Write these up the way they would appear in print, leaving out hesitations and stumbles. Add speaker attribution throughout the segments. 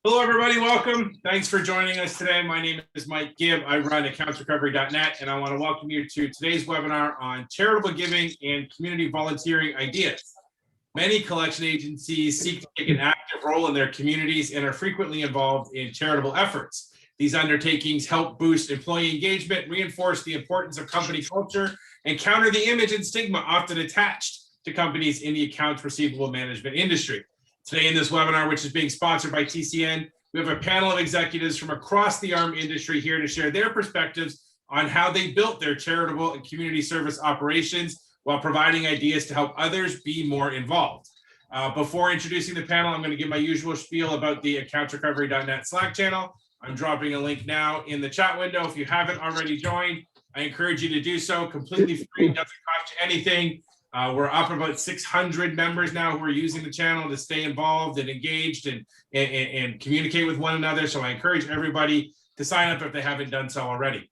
Speaker 1: Hello, everybody. Welcome. Thanks for joining us today. My name is Mike Gibb. I run accountsrecovery.net, and I want to welcome you to today's webinar on charitable giving and community volunteering ideas. Many collection agencies seek to take an active role in their communities and are frequently involved in charitable efforts. These undertakings help boost employee engagement, reinforce the importance of company culture, and counter the image and stigma often attached to companies in the accounts receivable management industry. Today in this webinar, which is being sponsored by TCN, we have a panel of executives from across the ARM industry here to share their perspectives on how they built their charitable and community service operations while providing ideas to help others be more involved. Before introducing the panel, I'm going to give my usual spiel about the accountsrecovery.net Slack channel. I'm dropping a link now in the chat window. If you haven't already joined, I encourage you to do so. Completely free, doesn't cost you anything. We're up about 600 members now who are using the channel to stay involved and engaged and communicate with one another. So I encourage everybody to sign up if they haven't done so already.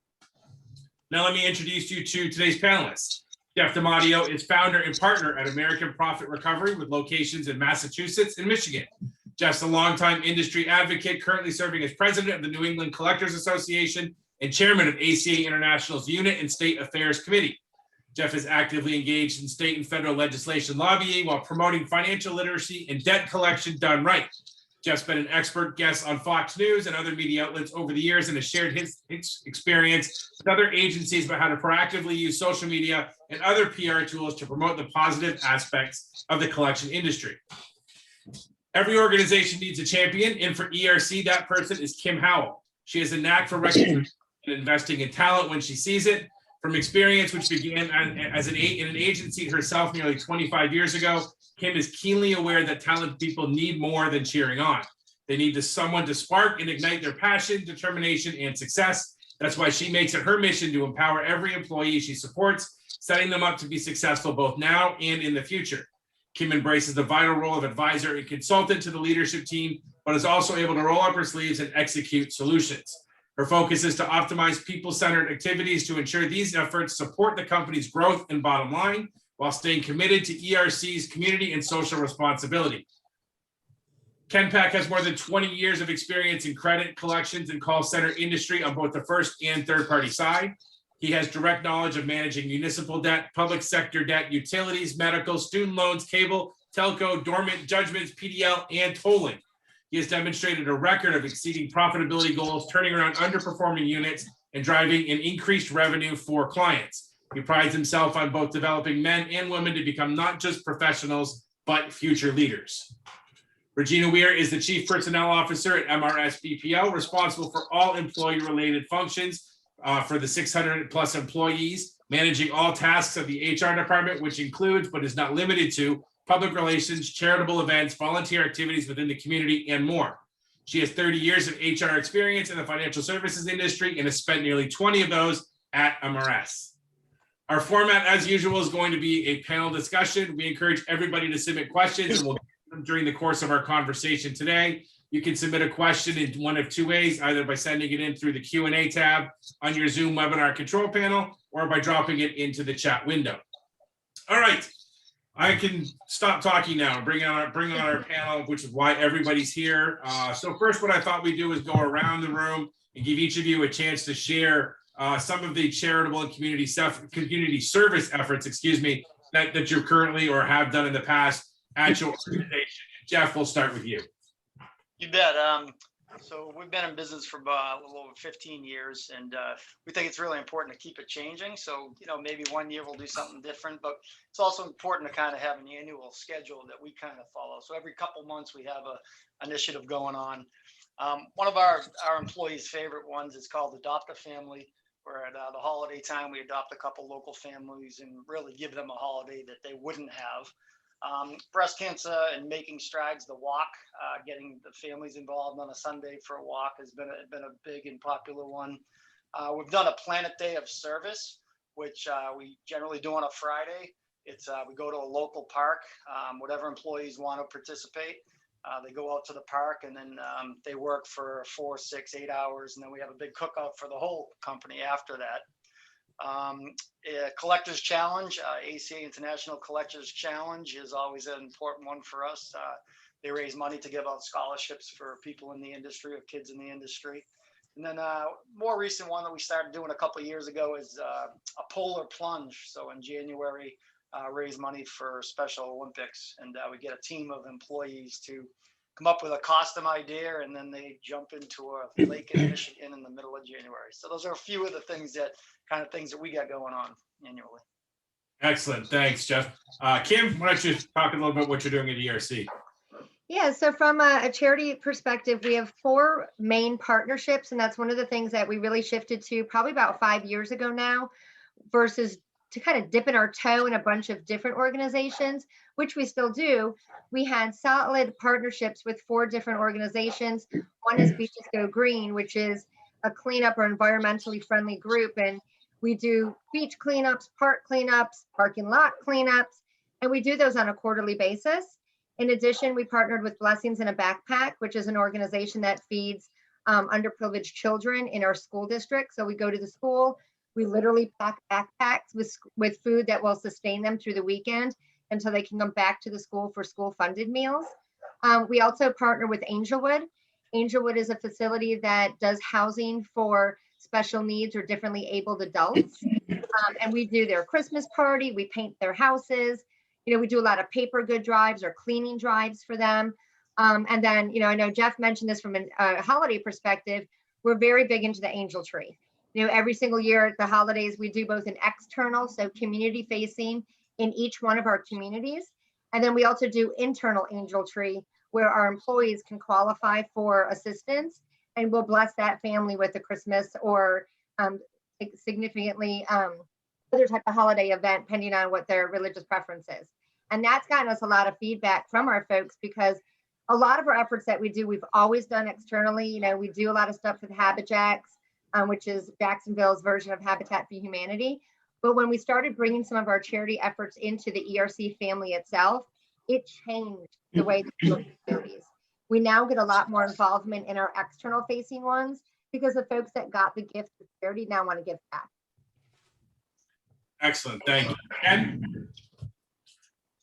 Speaker 1: Now let me introduce you to today's panelists. Jeff DiMatteo is founder and partner at American Profit Recovery with locations in Massachusetts and Michigan. Jeff's a longtime industry advocate, currently serving as president of the New England Collectors Association and chairman of ACA International's Unit and State Affairs Committee. Jeff is actively engaged in state and federal legislation lobbying while promoting financial literacy and debt collection done right. Jeff's been an expert guest on Fox News and other media outlets over the years and has shared his experience with other agencies about how to proactively use social media and other PR tools to promote the positive aspects of the collection industry. Every organization needs a champion, and for ERC, that person is Kim Howell. She has a knack for recognizing and investing in talent when she sees it. From experience, which began in an agency herself nearly 25 years ago, Kim is keenly aware that talented people need more than cheering on. They need someone to spark and ignite their passion, determination, and success. That's why she makes it her mission to empower every employee she supports, setting them up to be successful both now and in the future. Kim embraces the vital role of advisor and consultant to the leadership team, but is also able to roll up her sleeves and execute solutions. Her focus is to optimize people-centered activities to ensure these efforts support the company's growth and bottom line while staying committed to ERC's community and social responsibility. Ken Peck has more than 20 years of experience in credit collections and call center industry on both the first and third-party side. He has direct knowledge of managing municipal debt, public sector debt, utilities, medical, student loans, cable, telco, dormant judgments, PDL, and tolling. He has demonstrated a record of exceeding profitability goals, turning around underperforming units, and driving an increased revenue for clients. He prides himself on both developing men and women to become not just professionals, but future leaders. Regina Weir is the Chief Personnel Officer at MRS BPO, responsible for all employee-related functions for the 600 plus employees, managing all tasks of the HR department, which includes, but is not limited to, public relations, charitable events, volunteer activities within the community, and more. She has 30 years of HR experience in the financial services industry and has spent nearly 20 of those at MRS. Our format, as usual, is going to be a panel discussion. We encourage everybody to submit questions, and we'll get them during the course of our conversation today. You can submit a question in one of two ways, either by sending it in through the Q&A tab on your Zoom webinar control panel or by dropping it into the chat window. All right. I can stop talking now and bring on our panel, which is why everybody's here. So first, what I thought we'd do is go around the room and give each of you a chance to share some of the charitable and community service efforts, that you're currently or have done in the past at your organization. Jeff, we'll start with you.
Speaker 2: You bet. So we've been in business for a little over 15 years, and we think it's really important to keep it changing. So, maybe one year we'll do something different, but it's also important to kind of have an annual schedule that we kind of follow. So every couple months we have an initiative going on. One of our employees' favorite ones is called Adopt a Family, where at the holiday time we adopt a couple local families and really give them a holiday that they wouldn't have. Breast cancer and making strides, the walk, getting the families involved on a Sunday for a walk has been a big and popular one. We've done a Planet Day of Service, which we generally do on a Friday. It's we go to a local park, whatever employees want to participate. They go out to the park and then they work for 4, 6, 8 hours, and then we have a big cookout for the whole company after that. Collectors Challenge, ACA International Collectors Challenge is always an important one for us. They raise money to give out scholarships for people in the industry or kids in the industry. And then more recent one that we started doing a couple of years ago is a polar plunge. So in January, raise money for Special Olympics, and we get a team of employees to come up with a costume idea, and then they jump into a lake in Michigan in the middle of January. So those are a few of the things that we got going on annually.
Speaker 1: Excellent. Thanks, Jeff. Kim, why don't you talk a little bit what you're doing at ERC?
Speaker 3: Yeah, so from a charity perspective, we have 4 main partnerships, and that's one of the things that we really shifted to probably about 5 years ago now, versus to kind of dipping our toe in a bunch of different organizations, which we still do. We had solid partnerships with 4 different organizations. One is Beaches Go Green, which is a cleanup or environmentally friendly group, and we do beach cleanups, park cleanups, parking lot cleanups, and we do those on a quarterly basis. In addition, we partnered with Blessings in a Backpack, which is an organization that feeds underprivileged children in our school district. So we go to the school, we literally pack backpacks with food that will sustain them through the weekend until they can come back to the school for school-funded meals. We also partner with Angelwood. Angelwood is a facility that does housing for special needs or differently abled adults. And we do their Christmas party, we paint their houses. We do a lot of paper good drives or cleaning drives for them. And then, I know Jeff mentioned this from a holiday perspective. We're very big into the angel tree. Every single year at the holidays, we do both an external, so community facing in each one of our communities. And then we also do internal angel tree where our employees can qualify for assistance, and we'll bless that family with a Christmas or significantly other type of holiday event, depending on what their religious preference is. And that's gotten us a lot of feedback from our folks, because a lot of our efforts that we do, we've always done externally. We do a lot of stuff with Habijacks, which is Jacksonville's version of Habitat for Humanity. But when we started bringing some of our charity efforts into the ERC family itself, it changed the way that we look at charities. We now get a lot more involvement in our external facing ones, because the folks that got the gift of charity now want to give back.
Speaker 1: Excellent. Thank you. Ken?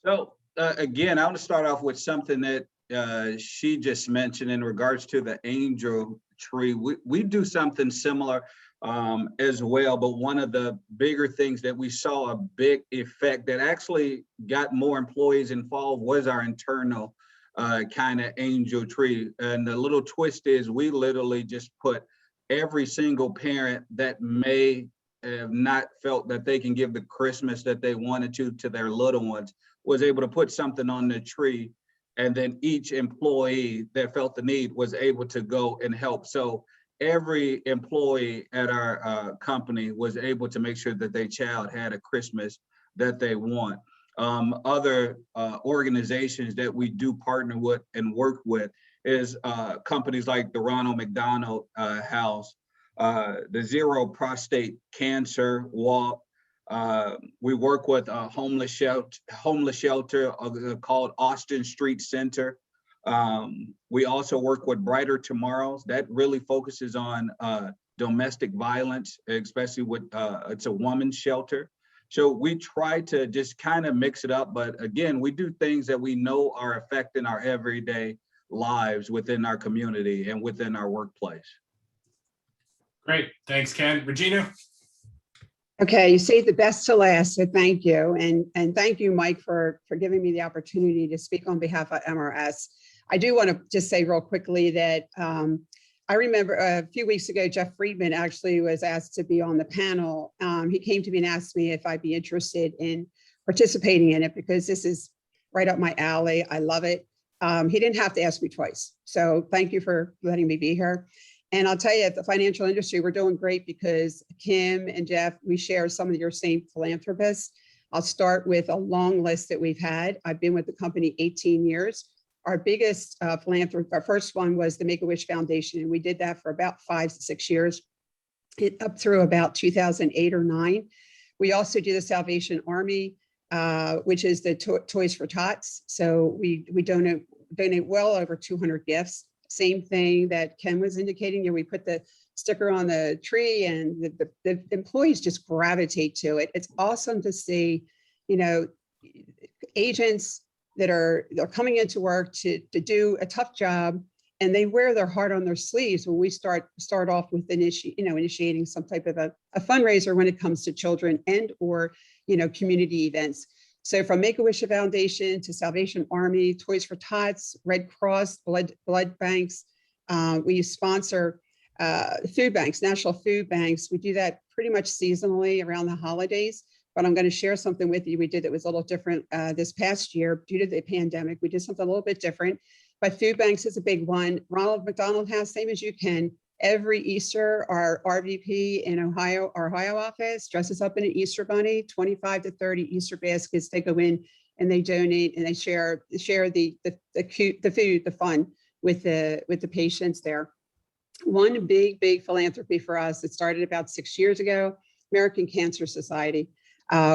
Speaker 4: So again, I want to start off with something that she just mentioned in regards to the angel tree. We do something similar as well, but one of the bigger things that we saw a big effect that actually got more employees involved was our internal kind of angel tree. And the little twist is we literally just put every single parent that may have not felt that they can give the Christmas that they wanted to their little ones was able to put something on the tree, and then each employee that felt the need was able to go and help. So every employee at our company was able to make sure that their child had a Christmas that they want. Other organizations that we do partner with and work with is companies like the Ronald McDonald House, the Zero Prostate Cancer Walk. We work with a homeless shelter called Austin Street Center. We also work with Brighter Tomorrows that really focuses on domestic violence, especially with it's a woman's shelter. So we try to just kind of mix it up, but again, we do things that we know are affecting our everyday lives within our community and within our workplace.
Speaker 1: Great. Thanks, Ken. Regina?
Speaker 5: Okay, you saved the best to last, so thank you. And thank you, Mike, for giving me the opportunity to speak on behalf of MRS. I do want to just say real quickly that I remember a few weeks ago, Jeff Friedman actually was asked to be on the panel. He came to me and asked me if I'd be interested in participating in it, because this is right up my alley. I love it. He didn't have to ask me twice. So thank you for letting me be here. And I'll tell you, at the financial industry, we're doing great because Kim and Jeff, we share some of your same philanthropists. I'll start with a long list that we've had. I've been with the company 18 years. Our biggest philanthropy, our first one was the Make-A-Wish Foundation, and we did that for about 5 to 6 years, up through about 2008 or 9. We also do the Salvation Army, which is the Toys for Tots. So we donate well over 200 gifts. Same thing that Ken was indicating. We put the sticker on the tree, and the employees just gravitate to it. It's awesome to see, agents, they're coming into work to do a tough job, and they wear their heart on their sleeves when we start off with initiating some type of a fundraiser when it comes to children and or community events. So from Make-A-Wish Foundation to Salvation Army, Toys for Tots, Red Cross, blood banks. We sponsor food banks, national food banks. We do that pretty much seasonally around the holidays. But I'm going to share something with you we did that was a little different this past year due to the pandemic. We did something a little bit different. But food banks is a big one. Ronald McDonald has, same as you can, every Easter, our RVP in Ohio, our Ohio office dresses up in an Easter bunny, 25 to 30 Easter baskets. They go in and they donate and they share the food, the fun with the patients there. One big philanthropy for us, it started about 6 years ago, American Cancer Society.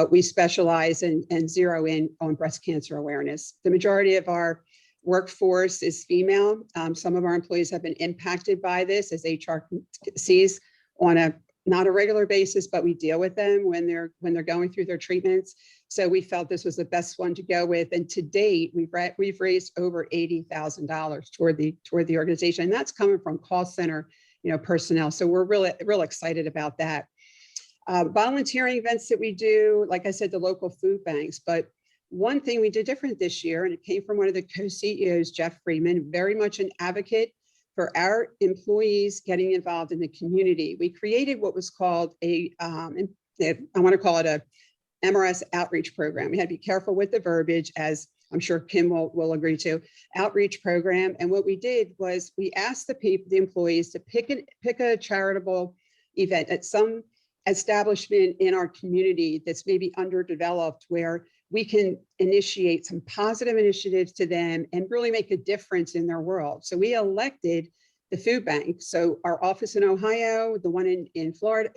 Speaker 5: We specialize and zero in on breast cancer awareness. The majority of our workforce is female. Some of our employees have been impacted by this, as HR sees on not a regular basis, but we deal with them when they're going through their treatments. So we felt this was the best one to go with. And to date, we've raised over $80,000 toward the organization, and that's coming from call center personnel. So we're real excited about that. Volunteering events that we do, like I said, the local food banks. But one thing we did different this year, and it came from one of the co-CEOs, Jeff Freeman, very much an advocate for our employees getting involved in the community. We created what was called I want to call it a MRS outreach program. We had to be careful with the verbiage, as I'm sure Kim will agree to, outreach program. And what we did was we asked the employees to pick a charitable event at some establishment in our community that's maybe underdeveloped, where we can initiate some positive initiatives to them and really make a difference in their world. So we elected the food bank. So our office in Ohio, the one in Florida,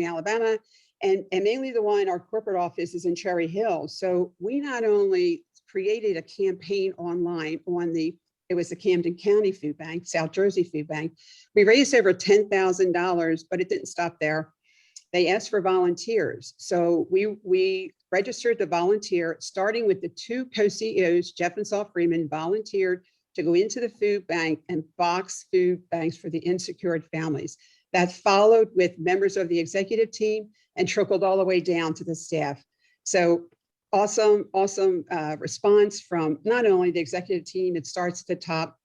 Speaker 5: Alabama, and mainly the one, our corporate office is in Cherry Hill. So we not only created a campaign online it was the Camden County Food Bank, South Jersey Food Bank. We raised over $10,000, but it didn't stop there. They asked for volunteers. So we registered to volunteer, starting with the two co-CEOs, Jeff and Saul Freeman, volunteered to go into the food bank and box food banks for the insecure families. That followed with members of the executive team and trickled all the way down to the staff. So awesome response from not only the executive team, it starts at the top.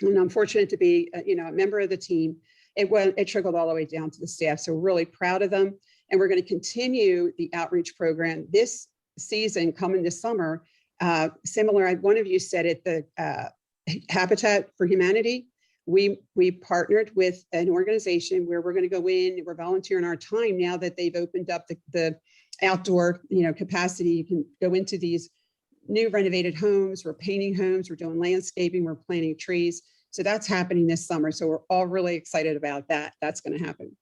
Speaker 5: And I'm fortunate to be a member of the team. It trickled all the way down to the staff. So we're really proud of them. And we're going to continue the outreach program this season, coming this summer. Similar, one of you said it, the Habitat for Humanity. We partnered with an organization where we're going to go in, we're volunteering our time now that they've opened up the outdoor capacity. You can go into these new renovated homes. We're painting homes, we're doing landscaping, we're planting trees. So that's happening this summer. So we're all really excited about that. That's going to happen.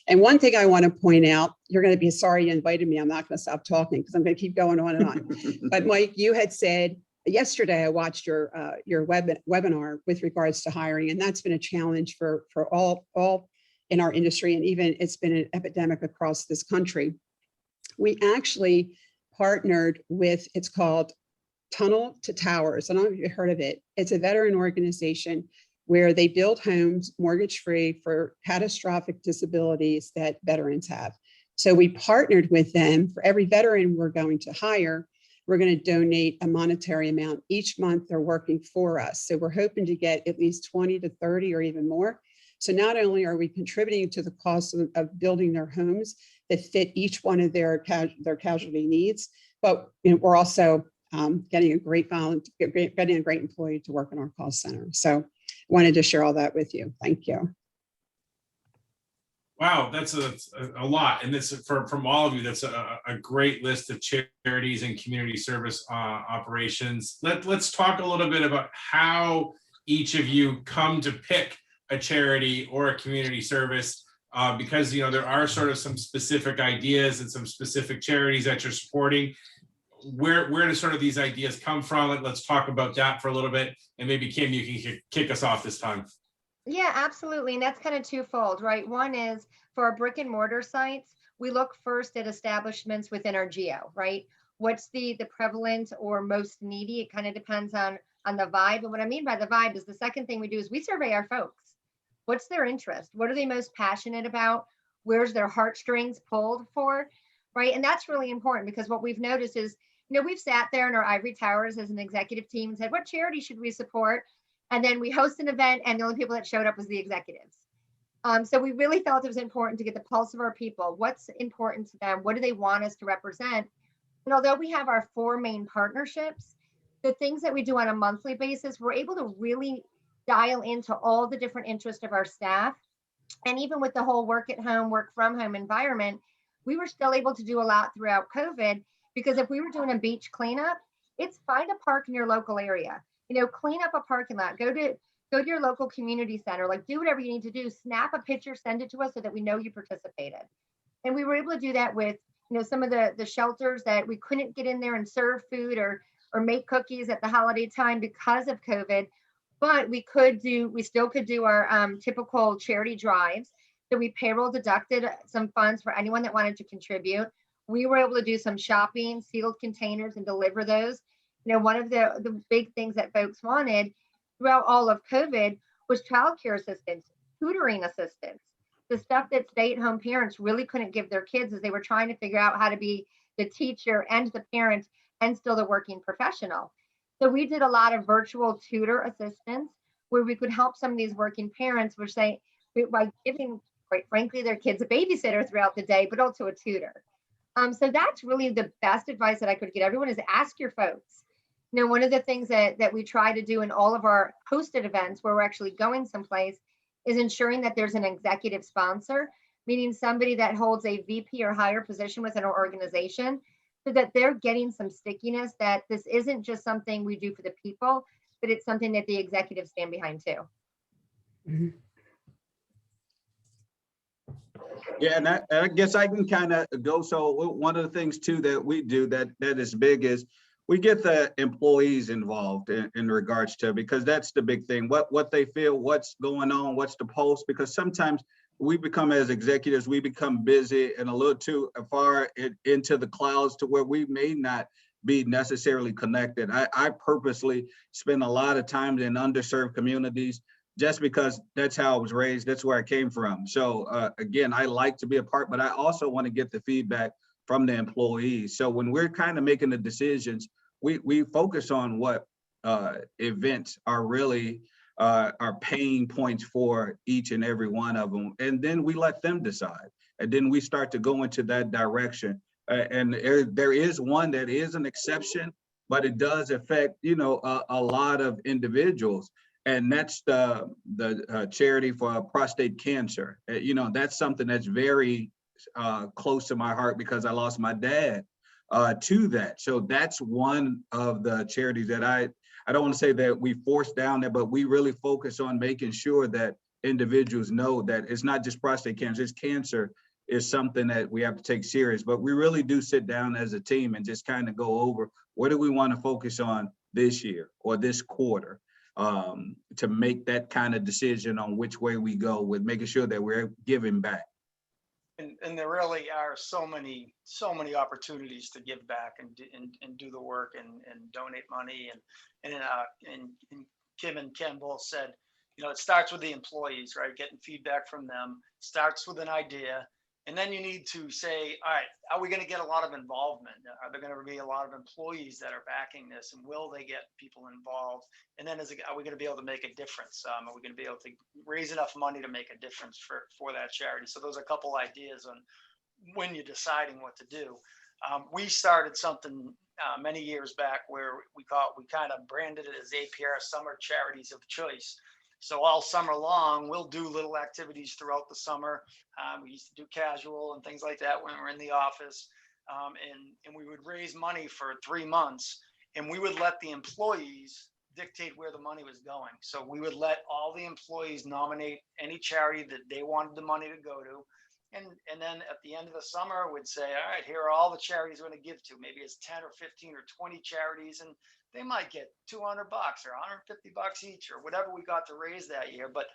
Speaker 5: And one thing I want to point out, you're going to be sorry you invited me. I'm not going to stop talking because I'm going to keep going on and on. But Mike, you had said yesterday, I watched your webinar with regards to hiring, and that's been a challenge for all in our industry. And even it's been an epidemic across this country. We actually partnered with, it's called Tunnel to Towers. I don't know if you've heard of it. It's a veteran organization where they build homes mortgage-free for catastrophic disabilities that veterans have. So we partnered with them. For every veteran we're going to hire, we're going to donate a monetary amount each month they're working for us. So we're hoping to get at least 20 to 30 or even more. So not only are we contributing to the cost of building their homes that fit each one of their casualty needs, but we're also getting a great employee to work in our call center. So wanted to share all that with you. Thank you.
Speaker 1: Wow, that's a lot. And this from all of you, that's a great list of charities and community service operations. Let's talk a little bit about how each of you come to pick a charity or a community service, because there are sort of some specific ideas and some specific charities that you're supporting. Where do sort of these ideas come from? Let's talk about that for a little bit. And maybe Kim, you can kick us off this time.
Speaker 3: Yeah, absolutely. And that's kind of twofold, right? One is for our brick and mortar sites, we look first at establishments within our geo, right? what's the prevalent or most needy. It kind of depends on the vibe. And what I mean by the vibe is the second thing we do is we survey our folks. What's their interest? What are they most passionate about? Where's their heartstrings pulled for? Right. And that's really important, because what we've noticed is, we've sat there in our ivory towers as an executive team and said, what charity should we support? And then we host an event and the only people that showed up was the executives. So we really felt it was important to get the pulse of our people. What's important to them? What do they want us to represent? And although we have our 4 main partnerships, the things that we do on a monthly basis, we're able to really dial into all the different interests of our staff. And even with the whole work at home, work from home environment, we were still able to do a lot throughout COVID, because if we were doing a beach cleanup, it's find a park in your local area, clean up a parking lot, go to your local community center, like do whatever you need to do, snap a picture, send it to us so that we know you participated. And we were able to do that with, some of the shelters that we couldn't get in there and serve food or make cookies at the holiday time because of COVID. But we still could do our typical charity drives. So we payroll deducted some funds for anyone that wanted to contribute. We were able to do some shopping, sealed containers, and deliver those. One of the big things that folks wanted throughout all of COVID was childcare assistance, tutoring assistance, the stuff that stay-at-home parents really couldn't give their kids as they were trying to figure out how to be the teacher and the parent and still the working professional. So we did a lot of virtual tutor assistance where we could help some of these working parents, which by giving, quite frankly, their kids a babysitter throughout the day, but also a tutor. So that's really the best advice that I could get everyone is ask your folks. One of the things that we try to do in all of our hosted events where we're actually going someplace is ensuring that there's an executive sponsor, meaning somebody that holds a VP or higher position within our organization, so that they're getting some stickiness, that this isn't just something we do for the people, but it's something that the executives stand behind too.
Speaker 5: Mm-hmm.
Speaker 4: Yeah, and I guess I can kind of go. So one of the things too that we do that is big is we get the employees involved in regards to, because that's the big thing, what they feel, what's going on, what's the pulse, because sometimes we become, as executives, we become busy and a little too far into the clouds to where we may not be necessarily connected. I purposely spend a lot of time in underserved communities just because that's how I was raised. That's where I came from. So again, I like to be a part, but I also want to get the feedback from the employees. So when we're kind of making the decisions, we focus on what events are really are pain points for each and every one of them. And then we let them decide. And then we start to go into that direction. And there is one that is an exception, but it does affect, a lot of individuals. And that's the charity for prostate cancer. That's something that's very close to my heart because I lost my dad to that. So that's one of the charities that I don't want to say that we force down there, but we really focus on making sure that individuals know that it's not just prostate cancer, it's cancer is something that we have to take serious. But we really do sit down as a team and just kind of go over what do we want to focus on this year or this quarter, to make that kind of decision on which way we go with making sure that we're giving back.
Speaker 2: And there really are so many opportunities to give back and do the work and donate money and Kim and Ken both said, it starts with the employees, right? Getting feedback from them starts with an idea. And then you need to say, all right, are we going to get a lot of involvement? Are there going to be a lot of employees that are backing this? And will they get people involved? And then are we going to be able to make a difference? Are we going to be able to raise enough money to make a difference for that charity? So those are a couple ideas on when you're deciding what to do. We started something many years back where we kind of branded it as APR Summer Charities of Choice. So all summer long, we'll do little activities throughout the summer. We used to do casual and things like that when we're in the office. And we would raise money for 3 months, and we would let the employees dictate where the money was going. So we would let all the employees nominate any charity that they wanted the money to go to. And then at the end of the summer, we'd say, all right, here are all the charities we're going to give to. Maybe it's 10 or 15 or 20 charities, and they might get $200 or $150 each or whatever we got to raise that year. But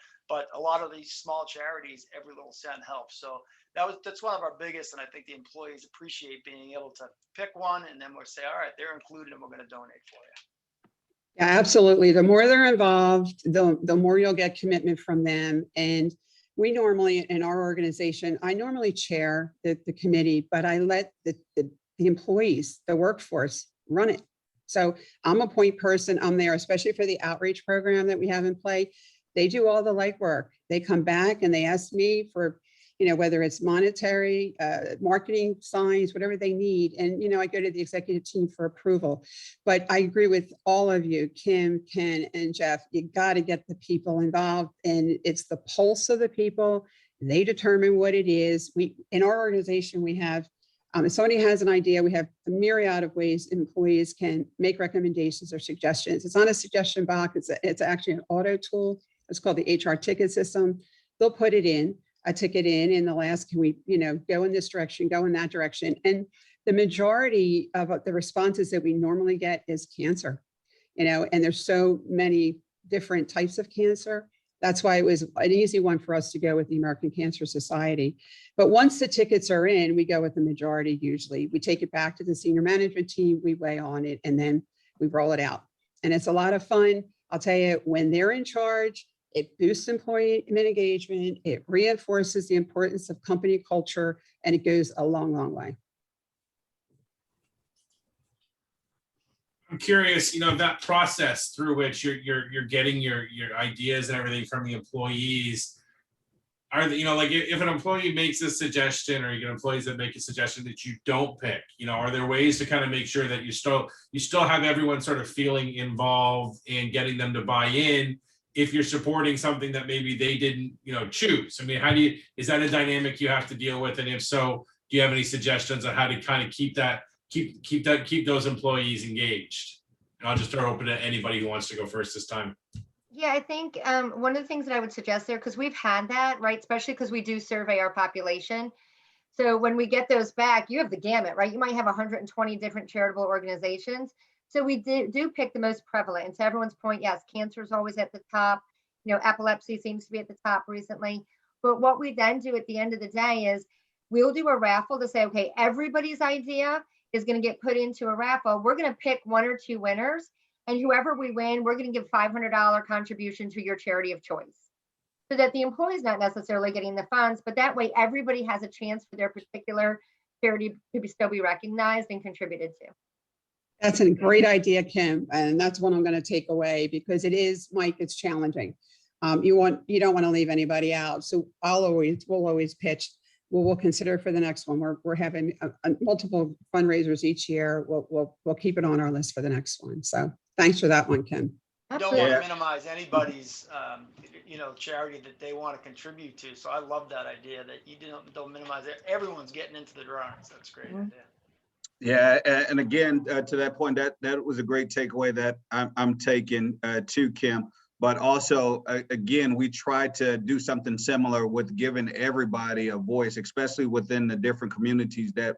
Speaker 2: a lot of these small charities, every little cent helps. So that's one of our biggest, and I think the employees appreciate being able to pick one, and then we'll say, all right, they're included, and we're going to donate for you.
Speaker 5: Yeah, absolutely. The more they're involved, the more you'll get commitment from them. And we normally, in our organization, I normally chair the committee, but I let the employees, the workforce, run it. So I'm a point person. I'm there, especially for the outreach program that we have in play. They do all the legwork. They come back and they ask me for, whether it's monetary, marketing signs, whatever they need. And, I go to the executive team for approval. But I agree with all of you, Kim, Ken, and Jeff. You got to get the people involved, and it's the pulse of the people. They determine what it is. In our organization, we have, if somebody has an idea, we have a myriad of ways employees can make recommendations or suggestions. It's not a suggestion box. It's actually an auto tool. It's called the HR ticket system. They'll put a ticket in, and they'll ask, can we, go in this direction, go in that direction. And the majority of the responses that we normally get is cancer, and there's so many different types of cancer. That's why it was an easy one for us to go with the American Cancer Society. But once the tickets are in, we go with the majority usually. We take it back to the senior management team, we weigh on it, and then we roll it out. And it's a lot of fun. I'll tell you, when they're in charge, it boosts employee engagement, it reinforces the importance of company culture, and it goes a long, long way.
Speaker 1: I'm curious, that process through which you're getting your ideas and everything from the employees. Are like if an employee makes a suggestion, or you get employees that make a suggestion that you don't pick, are there ways to kind of make sure that you still have everyone sort of feeling involved and getting them to buy in if you're supporting something that maybe they didn't, choose? I mean, is that a dynamic you have to deal with? And if so, do you have any suggestions on how to kind of keep those employees engaged? And I'll just throw it open to anybody who wants to go first this time.
Speaker 3: Yeah, I think one of the things that I would suggest there, because we've had that, right? Especially because we do survey our population. So when we get those back, you have the gamut, right? You might have 120 different charitable organizations. So we do pick the most prevalent. And to everyone's point, yes, cancer is always at the top. Epilepsy seems to be at the top recently. But what we then do at the end of the day is we'll do a raffle to say, okay, everybody's idea is going to get put into a raffle. We're going to pick 1 or 2 winners, and whoever we win, we're going to give $500 contribution to your charity of choice, so that the employee's not necessarily getting the funds, but that way everybody has a chance for their particular charity to still be recognized and contributed to.
Speaker 5: That's a great idea, Kim, and that's one I'm going to take away, because it is, Mike, it's challenging. You don't want to leave anybody out. So we'll always pitch. We'll consider for the next one. We're having multiple fundraisers each year. We'll keep it on our list for the next one. So thanks for that one, Kim.
Speaker 2: You don't want to minimize anybody's charity that they want to contribute to. So I love that idea that you don't minimize it. Everyone's getting into the drawings. That's a great idea.
Speaker 4: Yeah, and again, to that point, that was a great takeaway that I'm taking to Kim. But also, again, we try to do something similar with giving everybody a voice, especially within the different communities that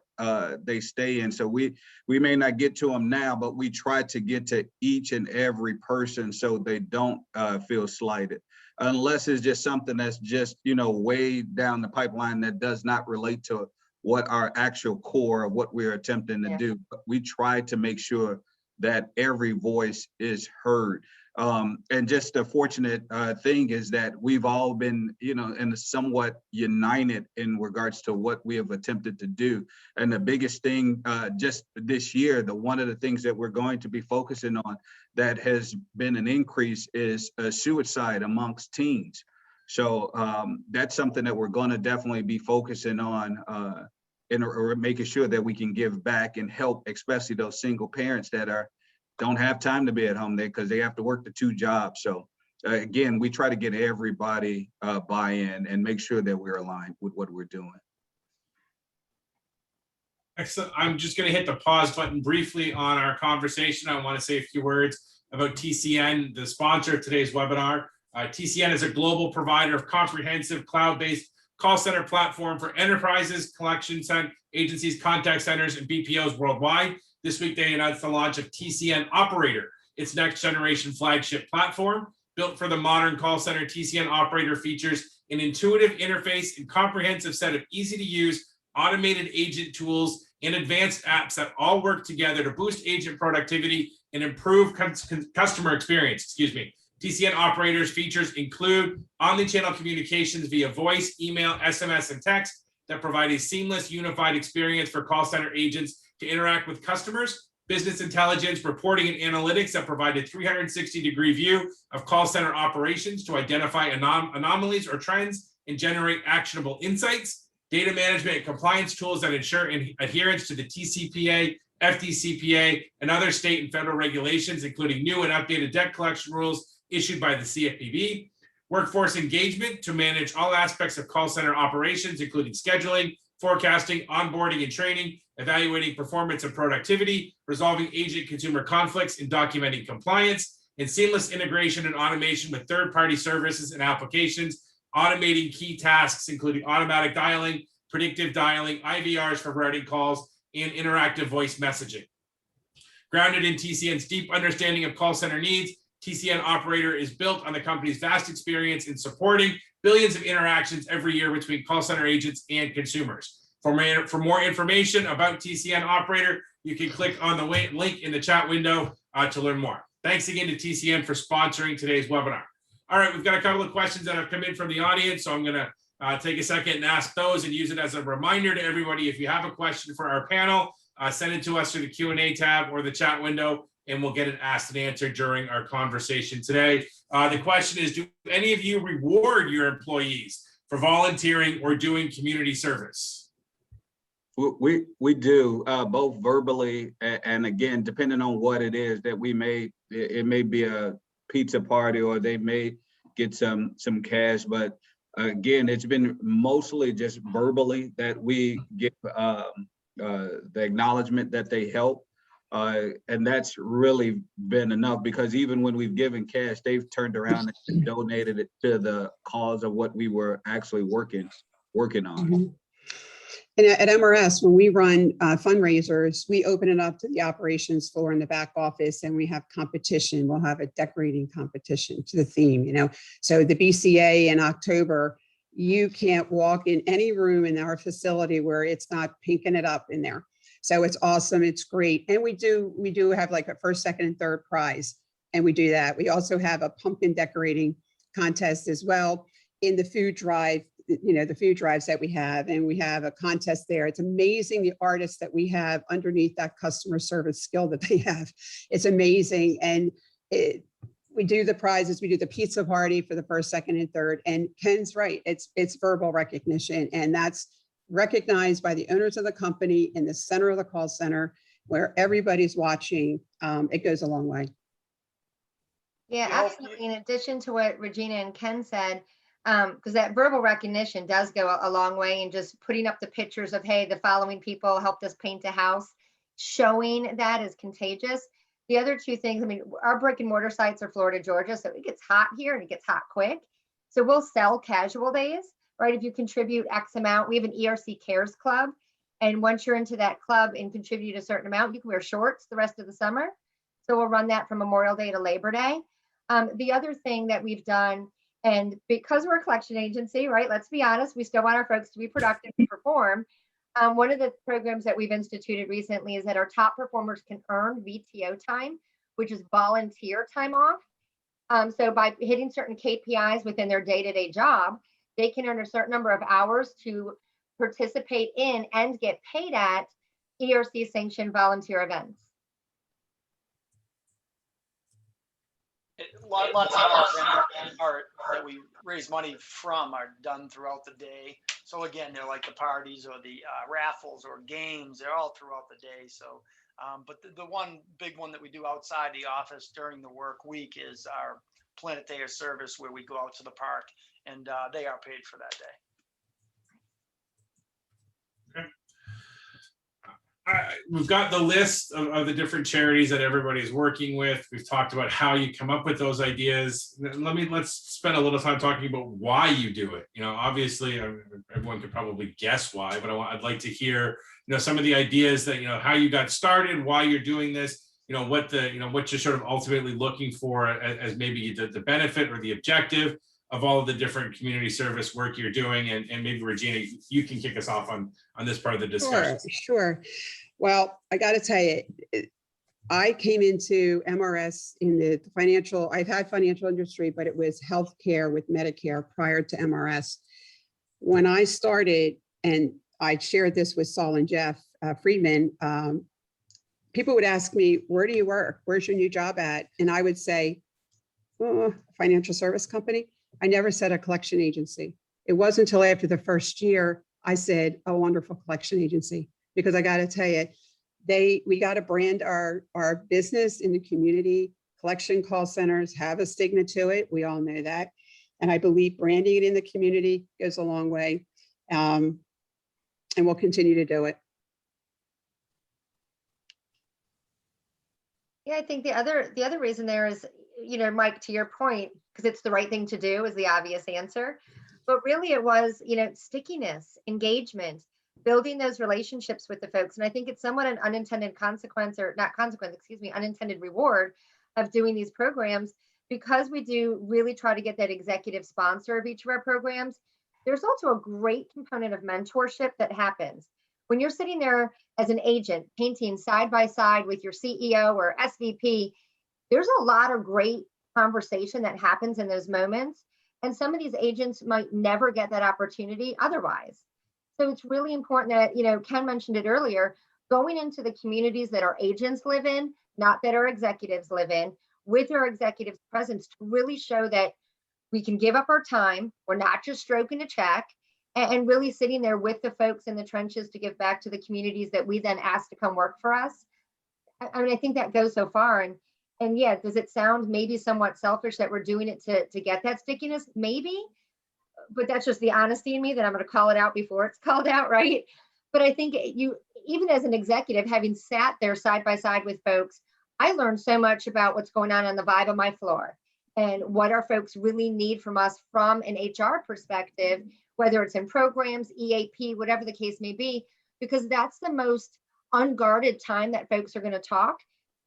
Speaker 4: they stay in. So we may not get to them now, but we try to get to each and every person so they don't feel slighted, unless it's just something that's just, way down the pipeline that does not relate to what our actual core of what we're attempting to do. But we try to make sure that every voice is heard. And just the fortunate thing is that we've all been, in a somewhat united in regards to what we have attempted to do. And the biggest thing just this year, one of the things that we're going to be focusing on that has been an increase is suicide amongst teens. So that's something that we're going to definitely be focusing on or making sure that we can give back and help, especially those single parents that don't have time to be at home there because they have to work the 2 jobs. So again, we try to get everybody buy-in and make sure that we're aligned with what we're doing.
Speaker 1: Excellent. I'm just going to hit the pause button briefly on our conversation. I want to say a few words about TCN, the sponsor of today's webinar. TCN is a global provider of comprehensive cloud-based call center platform for enterprises, collection center agencies, contact centers, and BPOs worldwide. This week, they announced the launch of TCN Operator, its next generation flagship platform. Built for the modern call center, TCN Operator features an intuitive interface and comprehensive set of easy to use automated agent tools and advanced apps that all work together to boost agent productivity and improve customer experience. Excuse me. TCN Operators features include omnichannel communications via voice, email, SMS, and text that provide a seamless, unified experience for call center agents to interact with customers, business intelligence, reporting, and analytics that provide a 360-degree view of call center operations to identify anomalies or trends and generate actionable insights, data management and compliance tools that ensure adherence to the TCPA, FDCPA, and other state and federal regulations, including new and updated debt collection rules issued by the CFPB, workforce engagement to manage all aspects of call center operations, including scheduling, forecasting, onboarding and training, evaluating performance and productivity, resolving agent consumer conflicts, and documenting compliance, and seamless integration and automation with third-party services and applications, automating key tasks, including automatic dialing, predictive dialing, IVRs for routing calls, and interactive voice messaging. Grounded in TCN's deep understanding of call center needs, TCN Operator is built on the company's vast experience in supporting billions of interactions every year between call center agents and consumers. For more information about TCN Operator, you can click on the link in the chat window to learn more. Thanks again to TCN for sponsoring today's webinar. All right, we've got a couple of questions that have come in from the audience, so I'm going to take a second and ask those and use it as a reminder to everybody. If you have a question for our panel, send it to us through the Q&A tab or the chat window, and we'll get it asked and answered during our conversation today. The question is, do any of you reward your employees for volunteering or doing community service?
Speaker 4: We do, both verbally and again, depending on what it is that we may, it may be a pizza party or they may get some cash, but again, it's been mostly just verbally that we give the acknowledgement that they help. And that's really been enough, because even when we've given cash, they've turned around and donated it to the cause of what we were actually working on.
Speaker 5: Mm-hmm. And at MRS, when we run fundraisers, we open it up to the operations floor in the back office, and we have competition. We'll have a decorating competition to the theme, you know. So the BCA in October, you can't walk in any room in our facility where it's not pinking it up in there. So it's awesome. It's great. And we do have like a first, second, and third prize. And we do that. We also have a pumpkin decorating contest as well in the food drive, you know, the food drives that we have, and we have a contest there. It's amazing the artists that we have underneath that customer service skill that they have. It's amazing. And we do the prizes, we do the pizza party for the first, second, and third. And Ken's right, it's verbal recognition, and that's recognized by the owners of the company in the center of the call center where everybody's watching. It goes a long way.
Speaker 3: Yeah, absolutely. In addition to what Regina and Ken said, because that verbal recognition does go a long way, and just putting up the pictures of, hey, the following people helped us paint a house, showing that is contagious. The other two things, I mean, our brick and mortar sites are Florida, Georgia, so it gets hot here and it gets hot quick. So we'll sell casual days, right? If you contribute X amount, we have an ERC Cares Club. And once you're into that club and contribute a certain amount, you can wear shorts the rest of the summer. So we'll run that from Memorial Day to Labor Day. The other thing that we've done, and because we're a collection agency, right, let's be honest, we still want our folks to be productive and perform. One of the programs that we've instituted recently is that our top performers can earn VTO time, which is volunteer time off. So by hitting certain KPIs within their day-to-day job, they can earn a certain number of hours to participate in and get paid at ERC sanctioned volunteer events.
Speaker 2: Lots of art that we raise money from are done throughout the day. So again, they're like the parties or the raffles or games. They're all throughout the day. So, but the one big one that we do outside the office during the work week is our Planet Day of Service, where we go out to the park, and they are paid for that day.
Speaker 1: Okay. we've got the list of the different charities that everybody's working with. We've talked about how you come up with those ideas. Let's spend a little time talking about why you do it. Obviously, everyone could probably guess why, but I'd like to hear, some of the ideas that, how you got started, why you're doing this, what you're sort of ultimately looking for as maybe the benefit or the objective of all of the different community service work you're doing. And maybe Regina, you can kick us off on this part of the discussion.
Speaker 5: Sure. Well, I got to tell you, I came into MRS in the financial, I've had financial industry, but it was healthcare with Medicare prior to MRS. When I started, and I shared this with Saul and Jeff Friedman, people would ask me, where do you work? Where's your new job at? And I would say, oh, financial service company. I never said a collection agency. It wasn't until after the first year I said a wonderful collection agency, because I got to tell you, we got to brand our business in the community. Collection call centers have a stigma to it. We all know that. And I believe branding it in the community goes a long way. And we'll continue to do it.
Speaker 3: Yeah, I think the other reason there is, Mike, to your point, because it's the right thing to do is the obvious answer. But really it was, stickiness, engagement, building those relationships with the folks. And I think it's somewhat an unintended consequence, or not consequence, unintended reward of doing these programs, because we do really try to get that executive sponsor of each of our programs. There's also a great component of mentorship that happens when you're sitting there as an agent painting side by side with your CEO or SVP. There's a lot of great conversation that happens in those moments. And some of these agents might never get that opportunity otherwise. So it's really important that, Ken mentioned it earlier, going into the communities that our agents live in, not that our executives live in, with our executives' presence to really show that we can give up our time. We're not just stroking a check, and really sitting there with the folks in the trenches to give back to the communities that we then ask to come work for us. I mean, I think that goes so far. And yeah, does it sound maybe somewhat selfish that we're doing it to get that stickiness? Maybe, but that's just the honesty in me that I'm going to call it out before it's called out, right? But I think even as an executive, having sat there side by side with folks, I learned so much about what's going on the vibe of my floor and what our folks really need from us from an HR perspective, whether it's in programs, EAP, whatever the case may be, because that's the most unguarded time that folks are going to talk.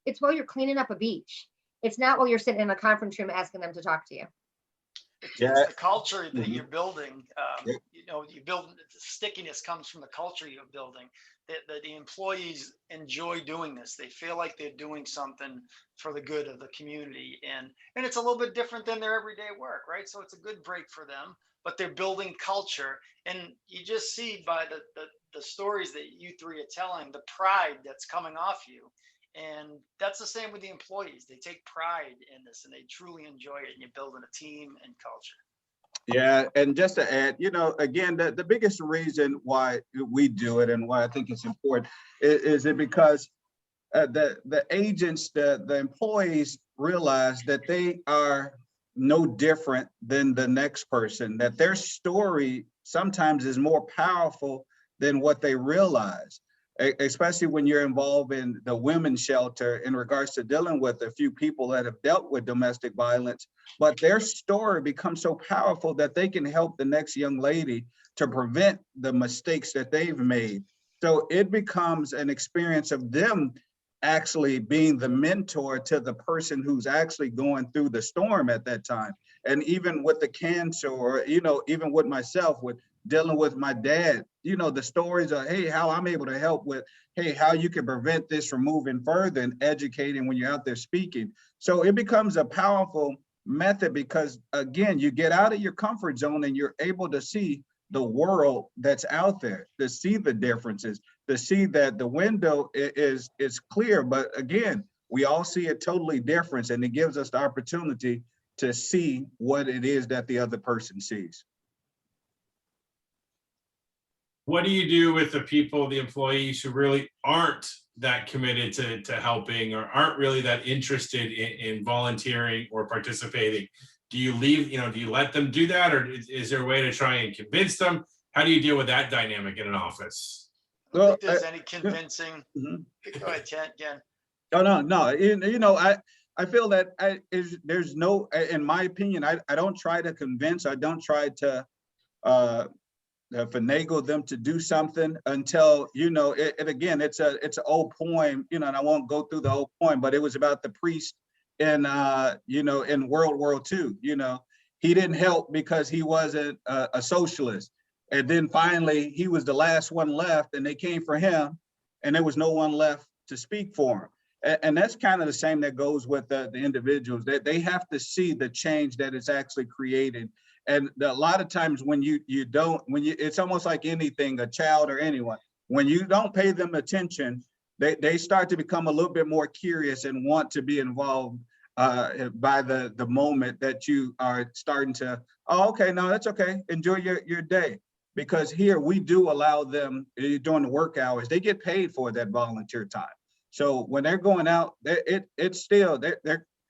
Speaker 3: It's while you're cleaning up a beach. It's not while you're sitting in a conference room asking them to talk to you.
Speaker 2: It's the culture that you're building. You build, the stickiness comes from the culture you're building. That the employees enjoy doing this. They feel like they're doing something for the good of the community, and it's a little bit different than their everyday work, right? So it's a good break for them. But they're building culture, and you just see by the stories that you three are telling, the pride that's coming off you. And that's the same with the employees. They take pride in this and they truly enjoy it, and you're building a team and culture.
Speaker 4: Yeah, and just to add, again, the biggest reason why we do it and why I think it's important is it because the agents, the employees realize that they are no different than the next person, that their story sometimes is more powerful than what they realize, especially when you're involved in the women's shelter in regards to dealing with a few people that have dealt with domestic violence, but their story becomes so powerful that they can help the next young lady to prevent the mistakes that they've made. So it becomes an experience of them actually being the mentor to the person who's actually going through the storm at that time. And even with the cancer, or, even with myself, with dealing with my dad, the stories of, hey, how I'm able to help with, hey, how you can prevent this from moving further, and educating when you're out there speaking. So it becomes a powerful method because, again, you get out of your comfort zone and you're able to see the world that's out there, to see the differences, to see that the window is clear. But again, we all see it totally different, and it gives us the opportunity to see what it is that the other person sees.
Speaker 1: What do you do with the people, the employees who really aren't that committed to helping, or aren't really that interested in volunteering or participating? Do you leave, do you let them do that, or is there a way to try and convince them? How do you deal with that dynamic in an office?
Speaker 2: I don't think there's any convincing.
Speaker 4: Mhm.
Speaker 2: Go ahead, Jen.
Speaker 4: Oh, no. I feel that there's no, in my opinion, I don't try to convince, I don't try to finagle them to do something until, and again, it's an old poem, and I won't go through the whole poem, but it was about the priest in, in World War II, he didn't help because he wasn't a socialist. And then finally, he was the last one left and they came for him and there was no one left to speak for him. And that's kind of the same that goes with the individuals, that they have to see the change that it's actually created. And a lot of times when it's almost like anything, a child or anyone, when you don't pay them attention, they start to become a little bit more curious and want to be involved by the moment that you are starting to, oh, okay, no, that's okay, enjoy your day. Because here we do allow them during the work hours, they get paid for that volunteer time. So when they're going out, it's still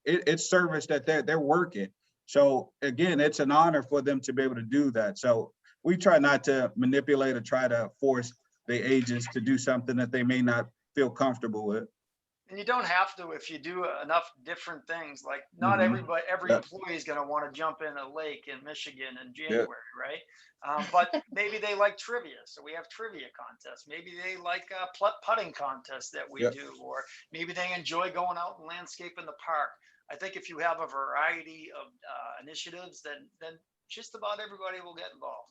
Speaker 4: it's service that they're working. So again, it's an honor for them to be able to do that. So we try not to manipulate or try to force the agents to do something that they may not feel comfortable with.
Speaker 2: And you don't have to if you do enough different things. Like not every employee is going to want to jump in a lake in Michigan in January, right? But maybe they like trivia, so we have trivia contests. Maybe they like a putting contest that we do, or maybe they enjoy going out and landscaping the park. I think if you have a variety of initiatives, then just about everybody will get involved.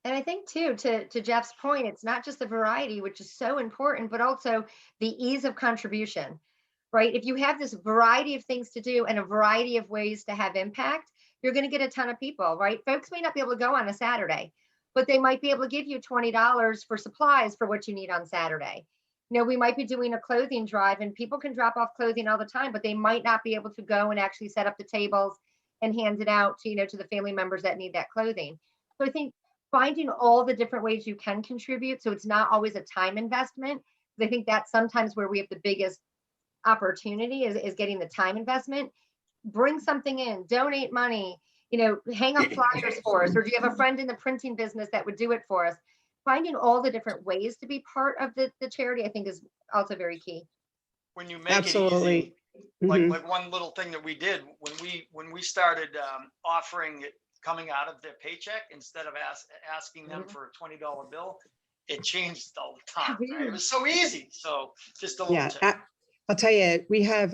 Speaker 3: And I think too, to Jeff's point, it's not just the variety, which is so important, but also the ease of contribution, right? If you have this variety of things to do and a variety of ways to have impact, you're going to get a ton of people, right? Folks may not be able to go on a Saturday, but they might be able to give you $20 for supplies for what you need on Saturday. We might be doing a clothing drive and people can drop off clothing all the time, but they might not be able to go and actually set up the tables and hand it out to, to the family members that need that clothing. So I think finding all the different ways you can contribute, so it's not always a time investment. I think that's sometimes where we have the biggest opportunity is getting the time investment. Bring something in, donate money, hang up flyers for us, or do you have a friend in the printing business that would do it for us? Finding all the different ways to be part of the charity, I think, is also very key.
Speaker 2: When you make it easy, like one little thing that we did when we started offering it coming out of their paycheck instead of asking them for a $20 bill, it changed all the time. Right? It was so easy. So just a little tip.
Speaker 5: I'll tell you, we have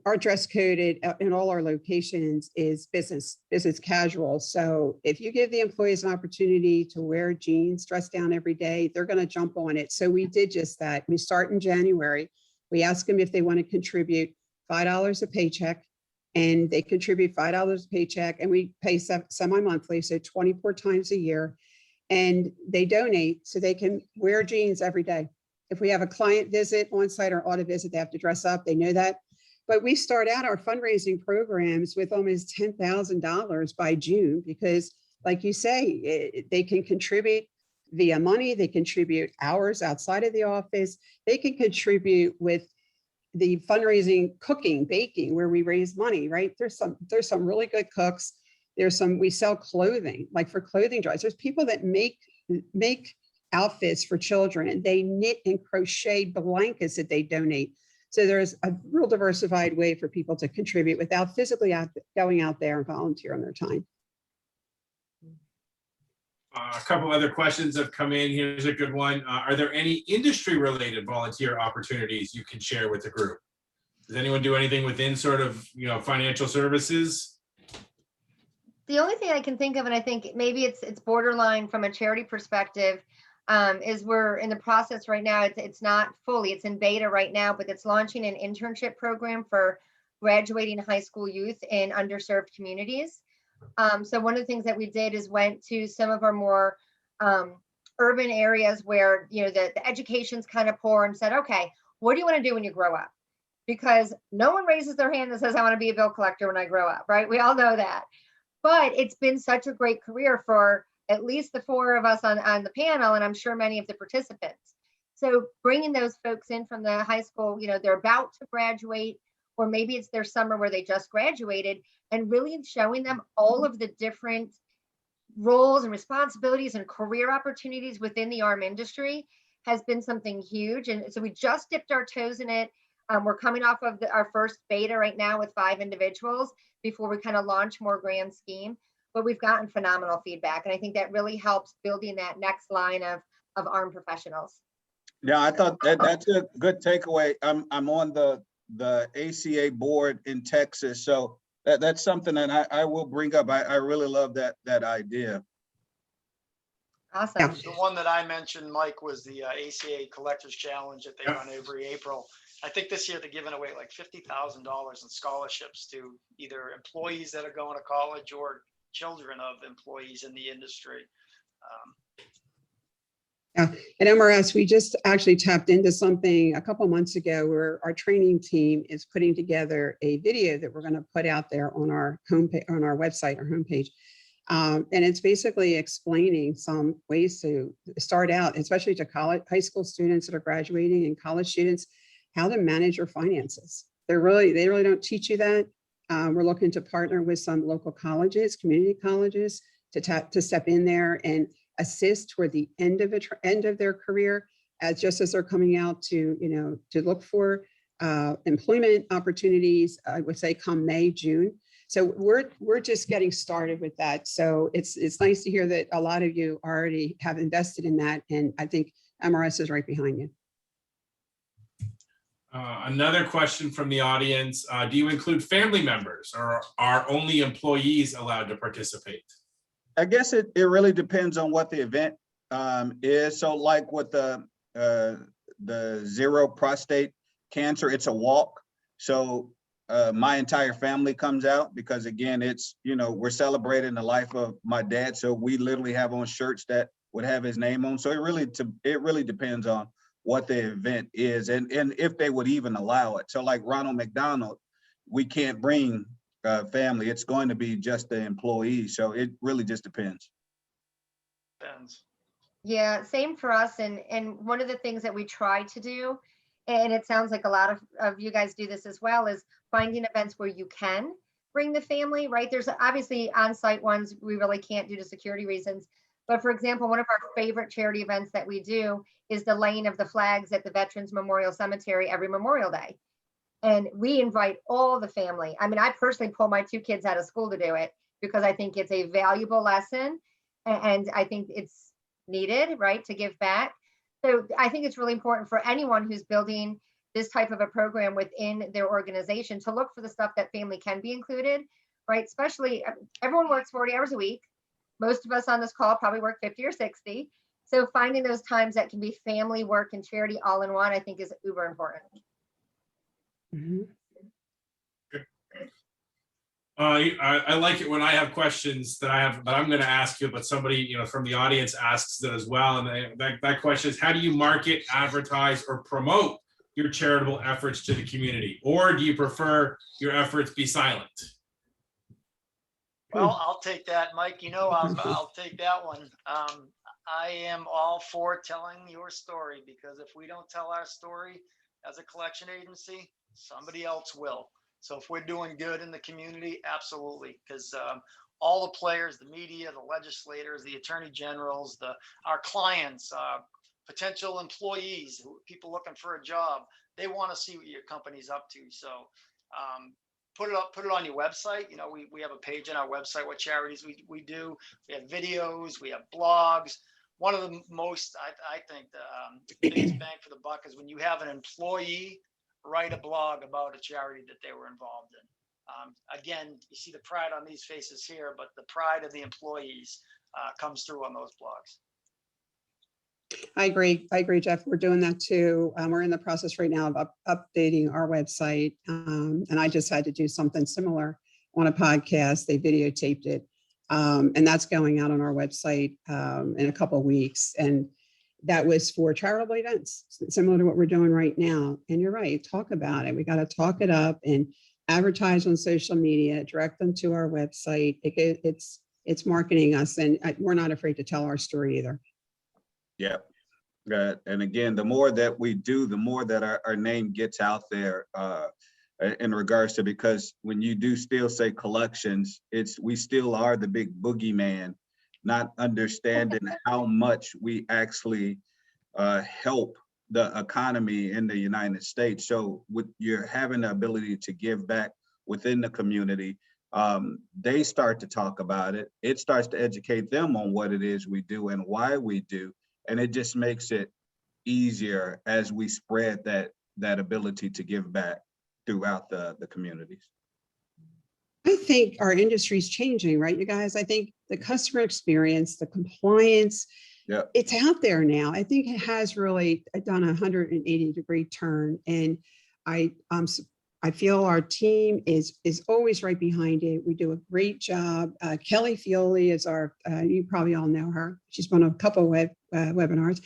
Speaker 5: our dress code in all our locations is business casual. So if you give the employees an opportunity to wear jeans, dress down every day, they're going to jump on it. So we did just that. We start in January. We ask them if they want to contribute $5 a paycheck, and they contribute $5 a paycheck, and we pay semi-monthly, so 24 times a year, and they donate so they can wear jeans every day. If we have a client visit on site or audit visit, they have to dress up. They know that. But we start out our fundraising programs with almost $10,000 by June, because like you say, they can contribute via money, they contribute hours outside of the office, they can contribute with the fundraising, cooking, baking, where we raise money, right? There's some really good cooks. We sell clothing, like for clothing drives. There's people that make outfits for children. They knit and crochet blankets that they donate. So there's a real diversified way for people to contribute without physically going out there and volunteer on their time.
Speaker 1: A couple other questions have come in. Here's a good one. Are there any industry-related volunteer opportunities you can share with the group? Does anyone do anything within sort of, financial services?
Speaker 3: The only thing I can think of, and I think maybe it's borderline from a charity perspective, is we're in the process right now. It's not fully, it's in beta right now, but it's launching an internship program for graduating high school youth in underserved communities. So one of the things that we did is went to some of our more urban areas where, the education's kind of poor, and said, okay, what do you want to do when you grow up? Because no one raises their hand and says, I want to be a bill collector when I grow up, right? We all know that. But it's been such a great career for at least the four of us on the panel, and I'm sure many of the participants. So bringing those folks in from the high school, they're about to graduate, or maybe it's their summer where they just graduated, and really showing them all of the different roles and responsibilities and career opportunities within the ARM industry. has been something huge. And so we just dipped our toes in it. We're coming off of our first beta right now with 5 individuals before we kind of launch more grand scheme. But we've gotten phenomenal feedback. And I think that really helps building that next line of armed professionals.
Speaker 4: Yeah, I thought that's a good takeaway. I'm on the ACA board in Texas, so that's something that I will bring up. I really love that idea.
Speaker 3: Awesome.
Speaker 5: Yeah.
Speaker 2: The one that I mentioned, Mike, was the ACA Collectors Challenge that they run every April. I think this year they're giving away like $50,000 in scholarships to either employees that are going to college or children of employees in the industry.
Speaker 5: Yeah, at MRS, we just actually tapped into something a couple months ago where our training team is putting together a video that we're going to put out there on our homepage, on our website, our homepage. And it's basically explaining some ways to start out, especially to high school students that are graduating and college students, how to manage your finances. They really don't teach you that. We're looking to partner with some local colleges, community colleges, to step in there and assist toward the end of their career, just as they're coming out to look for employment opportunities. I would say come May, June. So we're just getting started with that. So it's nice to hear that a lot of you already have invested in that, and I think MRS is right behind you.
Speaker 1: Another question from the audience: do you include family members, or are only employees allowed to participate?
Speaker 4: I guess it really depends on what the event is. So like with the Zero Prostate Cancer, it's a walk. So my entire family comes out because, again, it's, we're celebrating the life of my dad. So we literally have on shirts that would have his name on. So it really depends on what the event is and if they would even allow it. So like Ronald McDonald, we can't bring family. It's going to be just the employees. So it really just depends.
Speaker 3: Yeah, same for us. And one of the things that we try to do, and it sounds like a lot of you guys do this as well, is finding events where you can bring the family, right? There's obviously on-site ones we really can't do to security reasons. But for example, one of our favorite charity events that we do is the laying of the flags at the Veterans Memorial Cemetery every Memorial Day. And we invite all the family. I mean, I personally pull my 2 kids out of school to do it because I think it's a valuable lesson and I think it's needed, right, to give back. So I think it's really important for anyone who's building this type of a program within their organization to look for the stuff that family can be included, right? Especially everyone works 40 hours a week. Most of us on this call probably work 50 or 60. So finding those times that can be family, work, and charity all in one, I think is uber important.
Speaker 5: Mm-hmm.
Speaker 1: I like it when I have questions that I'm going to ask you, but somebody from the audience asks that as well. And that question is: how do you market, advertise, or promote your charitable efforts to the community, or do you prefer your efforts be silent?
Speaker 2: Well, I'll take that, Mike. I'll take that one. I am all for telling your story, because if we don't tell our story as a collection agency, somebody else will. So if we're doing good in the community, absolutely, because all the players, the media, the legislators, the attorney generals, our clients, potential employees, people looking for a job, they want to see what your company's up to. So put it on your website. We have a page on our website, what charities we do. We have videos, we have blogs. One of the most, I think, the biggest bang for the buck is when you have an employee write a blog about a charity that they were involved in. Again, you see the pride on these faces here, but the pride of the employees comes through on those blogs.
Speaker 5: I agree, Jeff. We're doing that too. We're in the process right now of updating our website. And I just had to do something similar on a podcast. They videotaped it. And that's going out on our website in a couple of weeks. And that was for charitable events, similar to what we're doing right now. And you're right, talk about it. We got to talk it up and advertise on social media, direct them to our website. It's marketing us, and we're not afraid to tell our story either.
Speaker 4: Yeah. And again, the more that we do, the more that our name gets out there in regards to, because when you do still say collections, we still are the big boogeyman, not understanding how much we actually help the economy in the United States. So with you're having the ability to give back within the community, they start to talk about it. It starts to educate them on what it is we do and why we do. And it just makes it easier as we spread that ability to give back throughout the communities.
Speaker 5: I think our industry is changing, right, you guys? I think the customer experience, the compliance,
Speaker 4: Yep.
Speaker 5: it's out there now. I think it has really done a 180-degree turn, and I feel our team is always right behind it. We do a great job. Kelly Fioli is our, you probably all know her. She's been on a couple of webinars,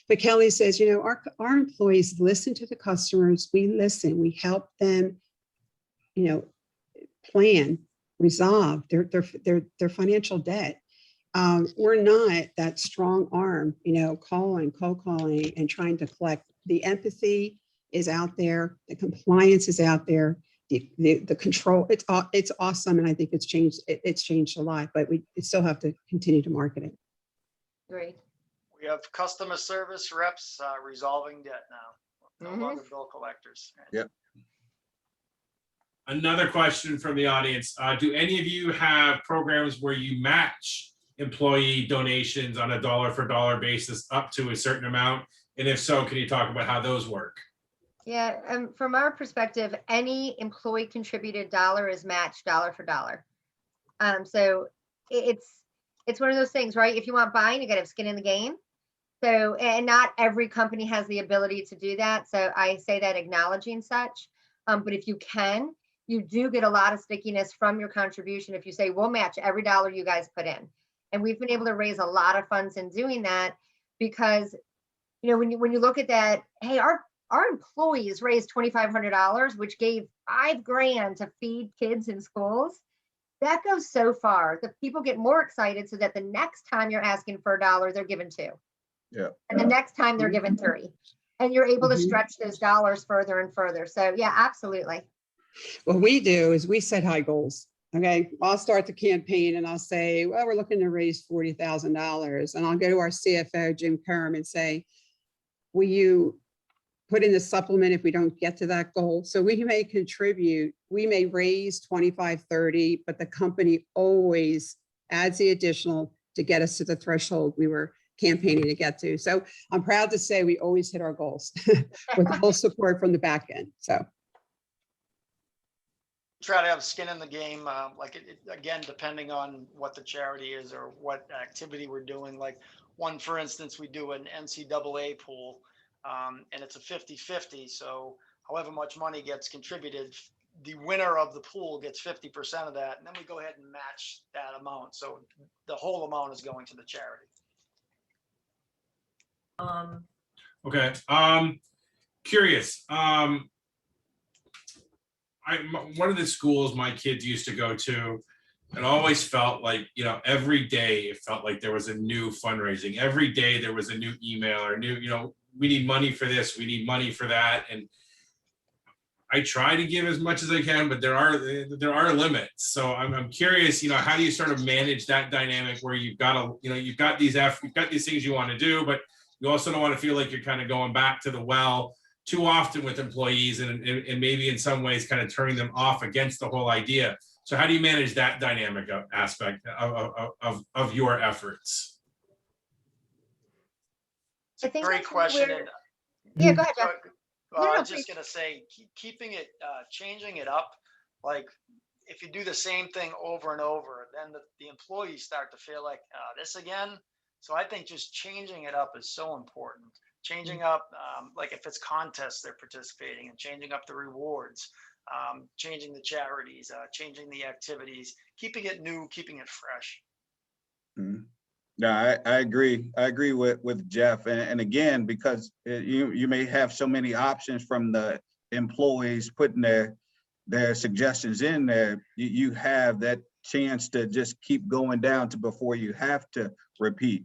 Speaker 5: but Kelly says, you know, our employees listen to the customers. We listen. We help them, you know, plan, resolve their financial debt. We're not that strong arm, you know, cold calling and trying to collect. The empathy is out there, the compliance is out there, the control. It's awesome, and I think it's changed a lot. But we still have to continue to market it.
Speaker 3: Great.
Speaker 2: We have customer service reps resolving debt now. No longer bill collectors.
Speaker 4: Yep.
Speaker 1: Another question from the audience. Do any of you have programs where you match employee donations on a dollar for dollar basis up to a certain amount? And if so, can you talk about how those work?
Speaker 3: Yeah, from our perspective, any employee contributed dollar is matched dollar for dollar. So it's one of those things, right? If you want buying, you got to have skin in the game. So, and not every company has the ability to do that. So I say that acknowledging such, but if you can, you do get a lot of stickiness from your contribution. If you say, we'll match every dollar you guys put in. And we've been able to raise a lot of funds in doing that because, you know, when you look at that, hey, our employees raised $2,500, which gave $5,000 to feed kids in schools. That goes so far. The people get more excited so that the next time you're asking for $1, they're given 2.
Speaker 4: Yeah.
Speaker 3: And the next time they're given 3. And you're able to stretch those dollars further and further. So yeah, absolutely.
Speaker 5: What we do is we set high goals. Okay, I'll start the campaign and I'll say, well, we're looking to raise $40,000. And I'll go to our CFO, Jim Kerm, and say, will you put in the supplement if we don't get to that goal? So we may contribute, we may raise 25, 30, but the company always adds the additional to get us to the threshold we were campaigning to get to. So I'm proud to say we always hit our goals with full support from the back end. So
Speaker 2: try to have skin in the game, again, depending on what the charity is or what activity we're doing. Like one, for instance, we do an NCAA pool, and it's a 50-50. So however much money gets contributed, the winner of the pool gets 50% of that, and then we go ahead and match that amount. So the whole amount is going to the charity.
Speaker 1: Okay. Curious. One of the schools my kids used to go to, it always felt like, you know, every day it felt like there was a new fundraising. Every day there was a new email or new, you know, we need money for this, we need money for that. And I try to give as much as I can, but there are limits. So I'm curious, you know, how do you sort of manage that dynamic where you've got these things you want to do, but you also don't want to feel like you're kind of going back to the well too often with employees and maybe in some ways kind of turning them off against the whole idea. So how do you manage that dynamic aspect of your efforts?
Speaker 3: I think
Speaker 2: Great
Speaker 3: that's
Speaker 2: question.
Speaker 3: where- Yeah, go ahead, Jeff.
Speaker 2: I was just going to say, keeping it, changing it up. Like if you do the same thing over and over, then the employees start to feel like this again. So I think just changing it up is so important. Changing up, like if it's contests they're participating in, changing up the rewards, changing the charities, changing the activities, keeping it new, keeping it fresh.
Speaker 4: Mm-hmm. Yeah, I agree. I agree with Jeff. And again, because you may have so many options from the employees putting their suggestions in there, you have that chance to just keep going down to before you have to repeat.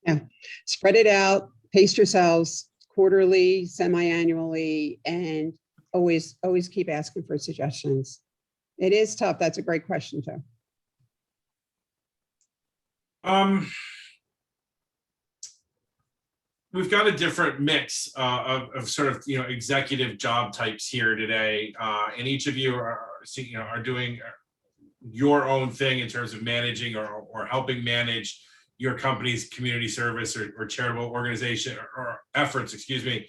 Speaker 5: yeah, spread it out, pace yourselves quarterly, semi-annually, and always keep asking for suggestions. It is tough. That's a great question, too.
Speaker 1: we've got a different mix of sort of, executive job types here today. And each of you are doing your own thing in terms of managing or helping manage your company's community service or charitable organization or efforts, excuse me.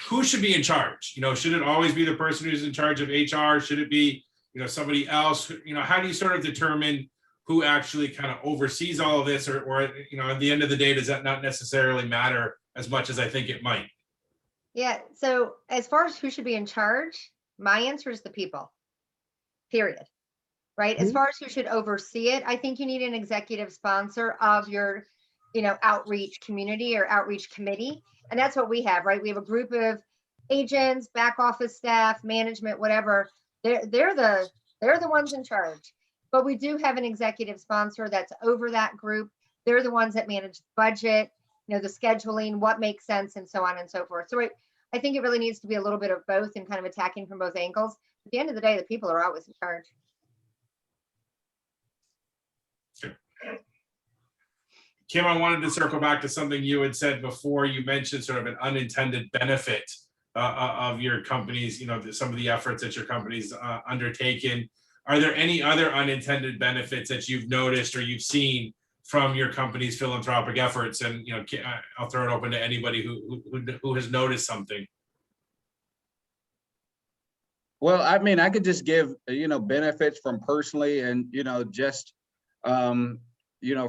Speaker 1: Who should be in charge? Should it always be the person who's in charge of HR? Should it be, somebody else? How do you sort of determine who actually kind of oversees all of this, or at the end of the day, does that not necessarily matter as much as I think it might?
Speaker 3: Yeah, so as far as who should be in charge, my answer is the people, period. Right? As far as who should oversee it, I think you need an executive sponsor of your, outreach community or outreach committee. And that's what we have, right? We have a group of agents, back office staff, management, whatever. They're the ones in charge. But we do have an executive sponsor that's over that group. They're the ones that manage the budget, the scheduling, what makes sense, and so on and so forth. So I think it really needs to be a little bit of both and kind of attacking from both angles. At the end of the day, the people are always in charge.
Speaker 1: Kim, I wanted to circle back to something you had said before. You mentioned sort of an unintended benefit of your company's, some of the efforts that your company's undertaken. Are there any other unintended benefits that you've noticed or you've seen from your company's philanthropic efforts? And I'll throw it open to anybody who has noticed something.
Speaker 4: Well, I mean, I could just give benefits from personally, and just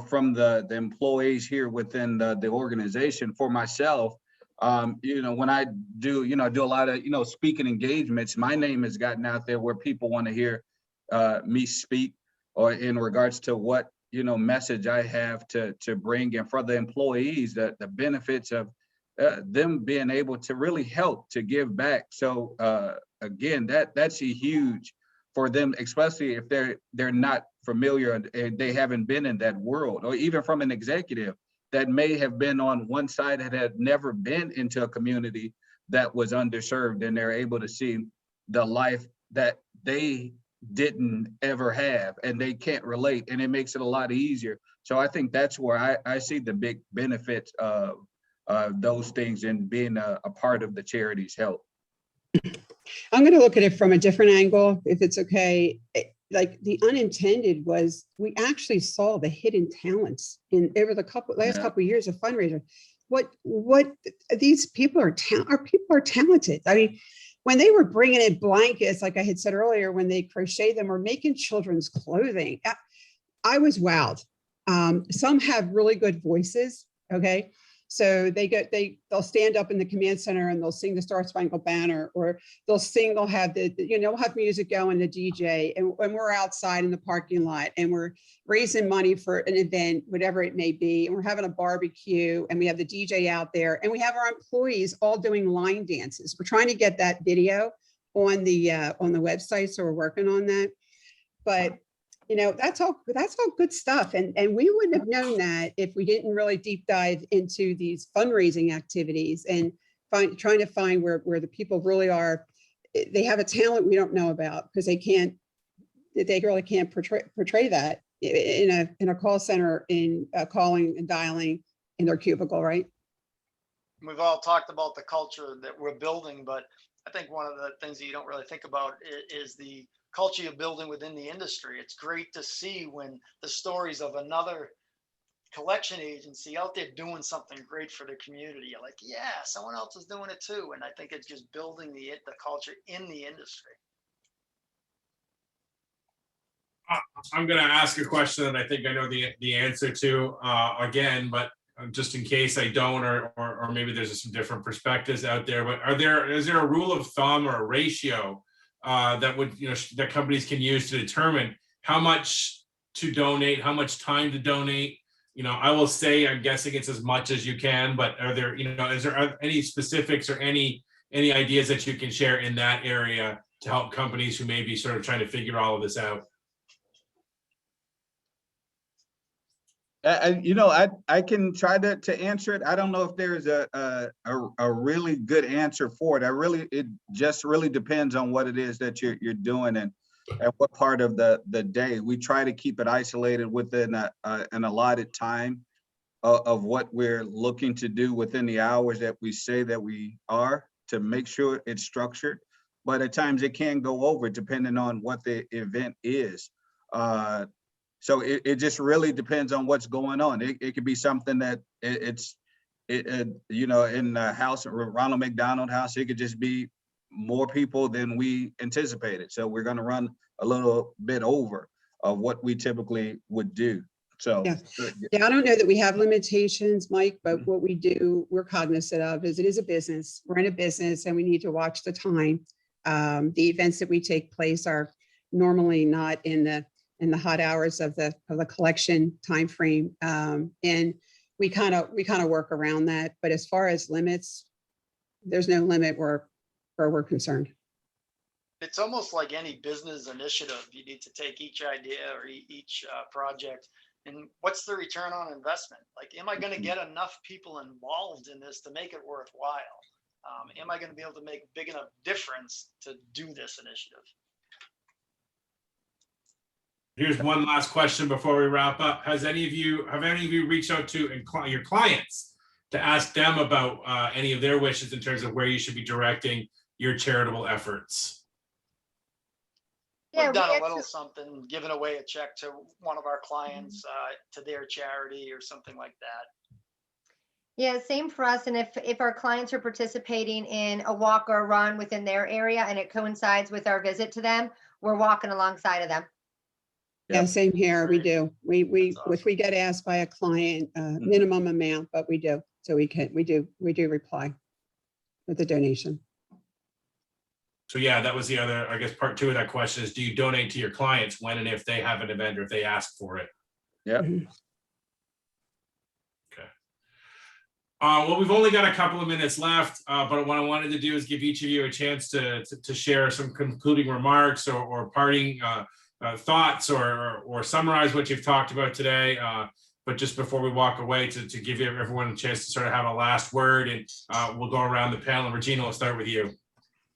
Speaker 4: from the employees here within the organization. For myself, when I do do a lot of speaking engagements, my name has gotten out there where people want to hear me speak, or in regards to what message I have to bring, and for the employees, the benefits of them being able to really help to give back. So again, that's a huge for them, especially if they're not familiar and they haven't been in that world, or even from an executive that may have been on one side that had never been into a community that was underserved, and they're able to see the life that they didn't ever have, and they can't relate, and it makes it a lot easier. So I think that's where I see the big benefits of those things, and being a part of the charities help.
Speaker 5: I'm going to look at it from a different angle, if it's okay. Like the unintended was, we actually saw the hidden talents in over the last couple of years of fundraising. What these people are talented. I mean, when they were bringing in blankets, like I had said earlier, when they crochet them or making children's clothing, I was wowed. Some have really good voices. Okay. So they'll stand up in the command center and they'll sing the Star Spangled Banner, or they'll have we'll have music going, the DJ, and when we're outside in the parking lot and we're raising money for an event, whatever it may be, and we're having a barbecue and we have the DJ out there and we have our employees all doing line dances. We're trying to get that video on the website, so we're working on that. But that's all good stuff. And we wouldn't have known that if we didn't really deep dive into these fundraising activities and trying to find where the people really are. They have a talent we don't know about, because they really can't portray that in a call center, in calling and dialing in their cubicle, right?
Speaker 2: We've all talked about the culture that we're building, but I think one of the things that you don't really think about is the culture you're building within the industry. It's great to see when the stories of another collection agency out there doing something great for the community. You're like, yeah, someone else is doing it too. And I think it's just building the culture in the industry.
Speaker 1: I'm going to ask a question that I think I know the answer to again, but just in case I don't, or maybe there's some different perspectives out there. But is there a rule of thumb or a ratio that companies can use to determine how much to donate, how much time to donate? I will say, I'm guessing it's as much as you can, but are there, is there any specifics or any ideas that you can share in that area to help companies who may be sort of trying to figure all of this out?
Speaker 4: I can try to answer it. I don't know if there's a really good answer for it. It just really depends on what it is that you're doing and at what part of the day. We try to keep it isolated within an allotted time. of what we're looking to do within the hours that we say that we are, to make sure it's structured. But at times it can go over depending on what the event is. So it just really depends on what's going on. It could be something that you know, in the house, Ronald McDonald House, it could just be more people than we anticipated. So we're going to run a little bit over of what we typically would do. So
Speaker 5: Yeah. Yeah, I don't know that we have limitations, Mike, but what we do, we're cognizant of is it is a business. We're in a business and we need to watch the time. The events that we take place are normally not in the hot hours of the collection timeframe. And we kind of work around that. But as far as limits, there's no limit where we're concerned.
Speaker 2: It's almost like any business initiative. You need to take each idea or each project and what's the return on investment? Like, am I going to get enough people involved in this to make it worthwhile? Am I going to be able to make big enough difference to do this initiative?
Speaker 1: Here's one last question before we wrap up. Have any of you reached out to your clients to ask them about any of their wishes in terms of where you should be directing your charitable efforts?
Speaker 3: Yeah,
Speaker 2: We've done
Speaker 3: we
Speaker 2: a little
Speaker 3: actually-
Speaker 2: something, given away a check to one of our clients to their charity or something like that.
Speaker 3: Yeah, same for us. And if our clients are participating in a walk or a run within their area and it coincides with our visit to them, we're walking alongside of them.
Speaker 5: Yeah, same here. We
Speaker 2: Great.
Speaker 5: do. We
Speaker 2: That's awesome.
Speaker 5: if we get asked by a client, minimum amount, but we do. So we do reply with the donation.
Speaker 1: So yeah, that was the other, I guess, part two of that question is, do you donate to your clients when and if they have an event or if they ask for it?
Speaker 4: Yeah.
Speaker 1: Okay. Well, we've only got a couple of minutes left, but what I wanted to do is give each of you a chance to share some concluding remarks or parting thoughts or summarize what you've talked about today. But just before we walk away, to give everyone a chance to sort of have a last word, and we'll go around the panel. And Regina, we'll start with you.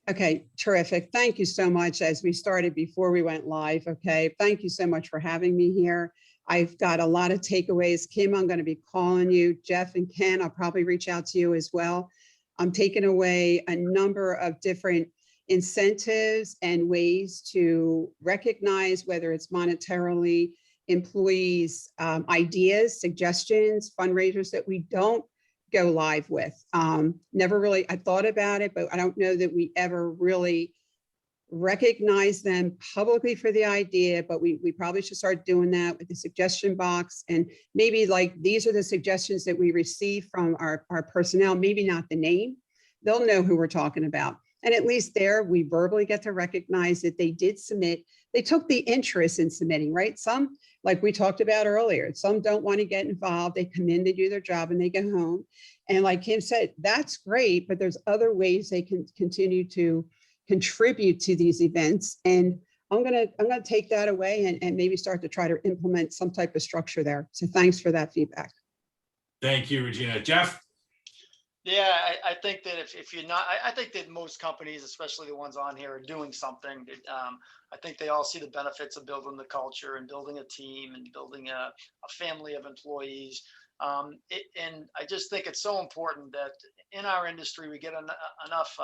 Speaker 5: Okay, terrific. Thank you so much. As we started before we went live, okay, thank you so much for having me here. I've got a lot of takeaways. Kim, I'm going to be calling you. Jeff and Ken, I'll probably reach out to you as well. I'm taking away a number of different incentives and ways to recognize, whether it's monetarily, employees, ideas, suggestions, fundraisers that we don't go live with. Never really, I thought about it, but I don't know that we ever really recognize them publicly for the idea, but we probably should start doing that with the suggestion box. And maybe like, these are the suggestions that we receive from our personnel, maybe not the name. They'll know who we're talking about. And at least there, we verbally get to recognize that they did submit, they took the interest in submitting, right? Some, like we talked about earlier, some don't want to get involved. They come in, they do their job and they go home. And like Kim said, that's great, but there's other ways they can continue to contribute to these events. And I'm gonna take that away and maybe start to try to implement some type of structure there. So thanks for that feedback.
Speaker 1: Thank you, Regina. Jeff?
Speaker 2: Yeah, I think that if you're not, I think that most companies, especially the ones on here, are doing something. I think they all see the benefits of building the culture and building a team and building a family of employees. And I just think it's so important that in our industry, we get enough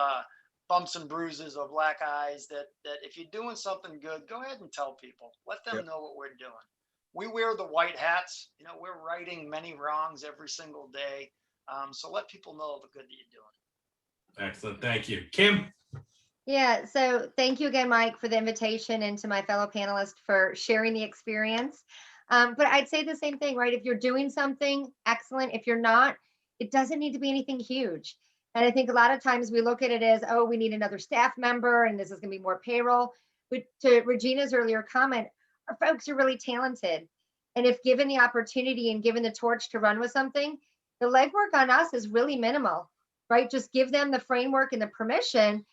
Speaker 2: bumps and bruises or black eyes that if you're doing something good, go ahead and tell people. Let them know what we're doing. We wear the white hats. You know, we're righting many wrongs every single day. So let people know the good that you're doing.
Speaker 1: Excellent. Thank you. Kim?
Speaker 3: Yeah, so thank you again, Mike, for the invitation, and to my fellow panelists for sharing the experience. But I'd say the same thing, right? If you're doing something, excellent. If you're not, it doesn't need to be anything huge. And I think a lot of times we look at it as, oh, we need another staff member and this is going to be more payroll. But to Regina's earlier comment, our folks are really talented. And if given the opportunity and given the torch to run with something, the legwork on us is really minimal, right? Just give them the framework and the permission.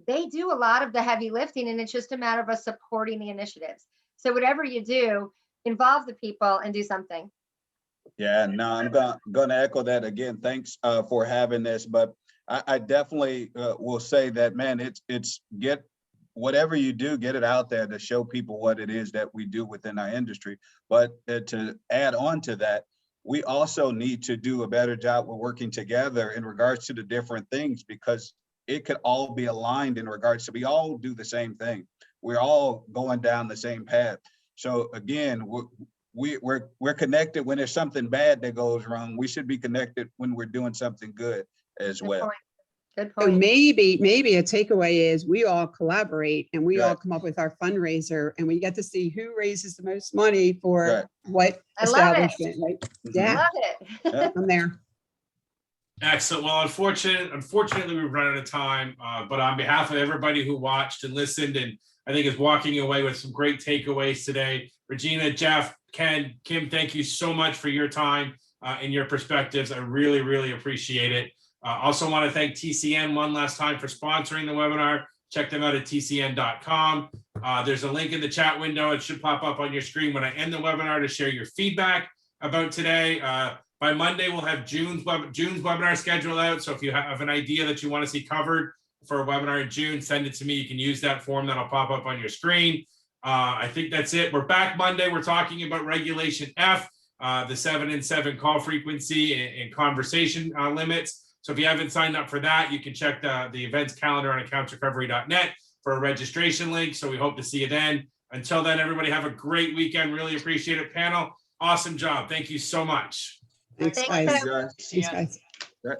Speaker 3: They do a lot of the heavy lifting, and it's just a matter of us supporting the initiatives. So whatever you do, involve the people and do something.
Speaker 4: Yeah, no, I'm gonna echo that again. Thanks for having this, but I definitely will say that, man, it's get whatever you do, get it out there to show people what it is that we do within our industry. But to add on to that, we also need to do a better job with working together in regards to the different things, because it could all be aligned in regards to, we all do the same thing. We're all going down the same path. So again, we're connected when there's something bad that goes wrong. We should be connected when we're doing something good as
Speaker 3: Good
Speaker 4: well.
Speaker 3: point. Good
Speaker 5: So
Speaker 3: point.
Speaker 5: maybe a takeaway is we all collaborate and we all
Speaker 4: Right.
Speaker 5: come up with our fundraiser and we get to see who raises the most money for
Speaker 4: Right.
Speaker 5: what
Speaker 3: I love it.
Speaker 5: establishment, right?
Speaker 4: Mhm.
Speaker 5: Yeah,
Speaker 3: Love it.
Speaker 4: Yeah.
Speaker 5: I'm there.
Speaker 1: Excellent. Well, unfortunately, we've run out of time, but on behalf of everybody who watched and listened, and I think is walking away with some great takeaways today. Regina, Jeff, Ken, Kim, thank you so much for your time and your perspectives. I really, really appreciate it. Also want to thank TCN one last time for sponsoring the webinar. Check them out at tcn.com. There's a link in the chat window. It should pop up on your screen when I end the webinar to share your feedback about today. By Monday, we'll have June's webinar schedule out. So if you have an idea that you want to see covered for a webinar in June, send it to me. You can use that form that'll pop up on your screen. I think that's it. We're back Monday. We're talking about Regulation F, the 7 and 7 call frequency and conversation limits. So if you haven't signed up for that, you can check the events calendar on accountsrecovery.net for a registration link. So we hope to see you then. Until then, everybody have a great weekend. Really appreciate it. Panel, awesome job. Thank you so much.
Speaker 5: Thanks,
Speaker 3: Thanks,
Speaker 5: guys.
Speaker 3: everyone.
Speaker 4: Guys.
Speaker 5: Thanks, guys.
Speaker 4: Right.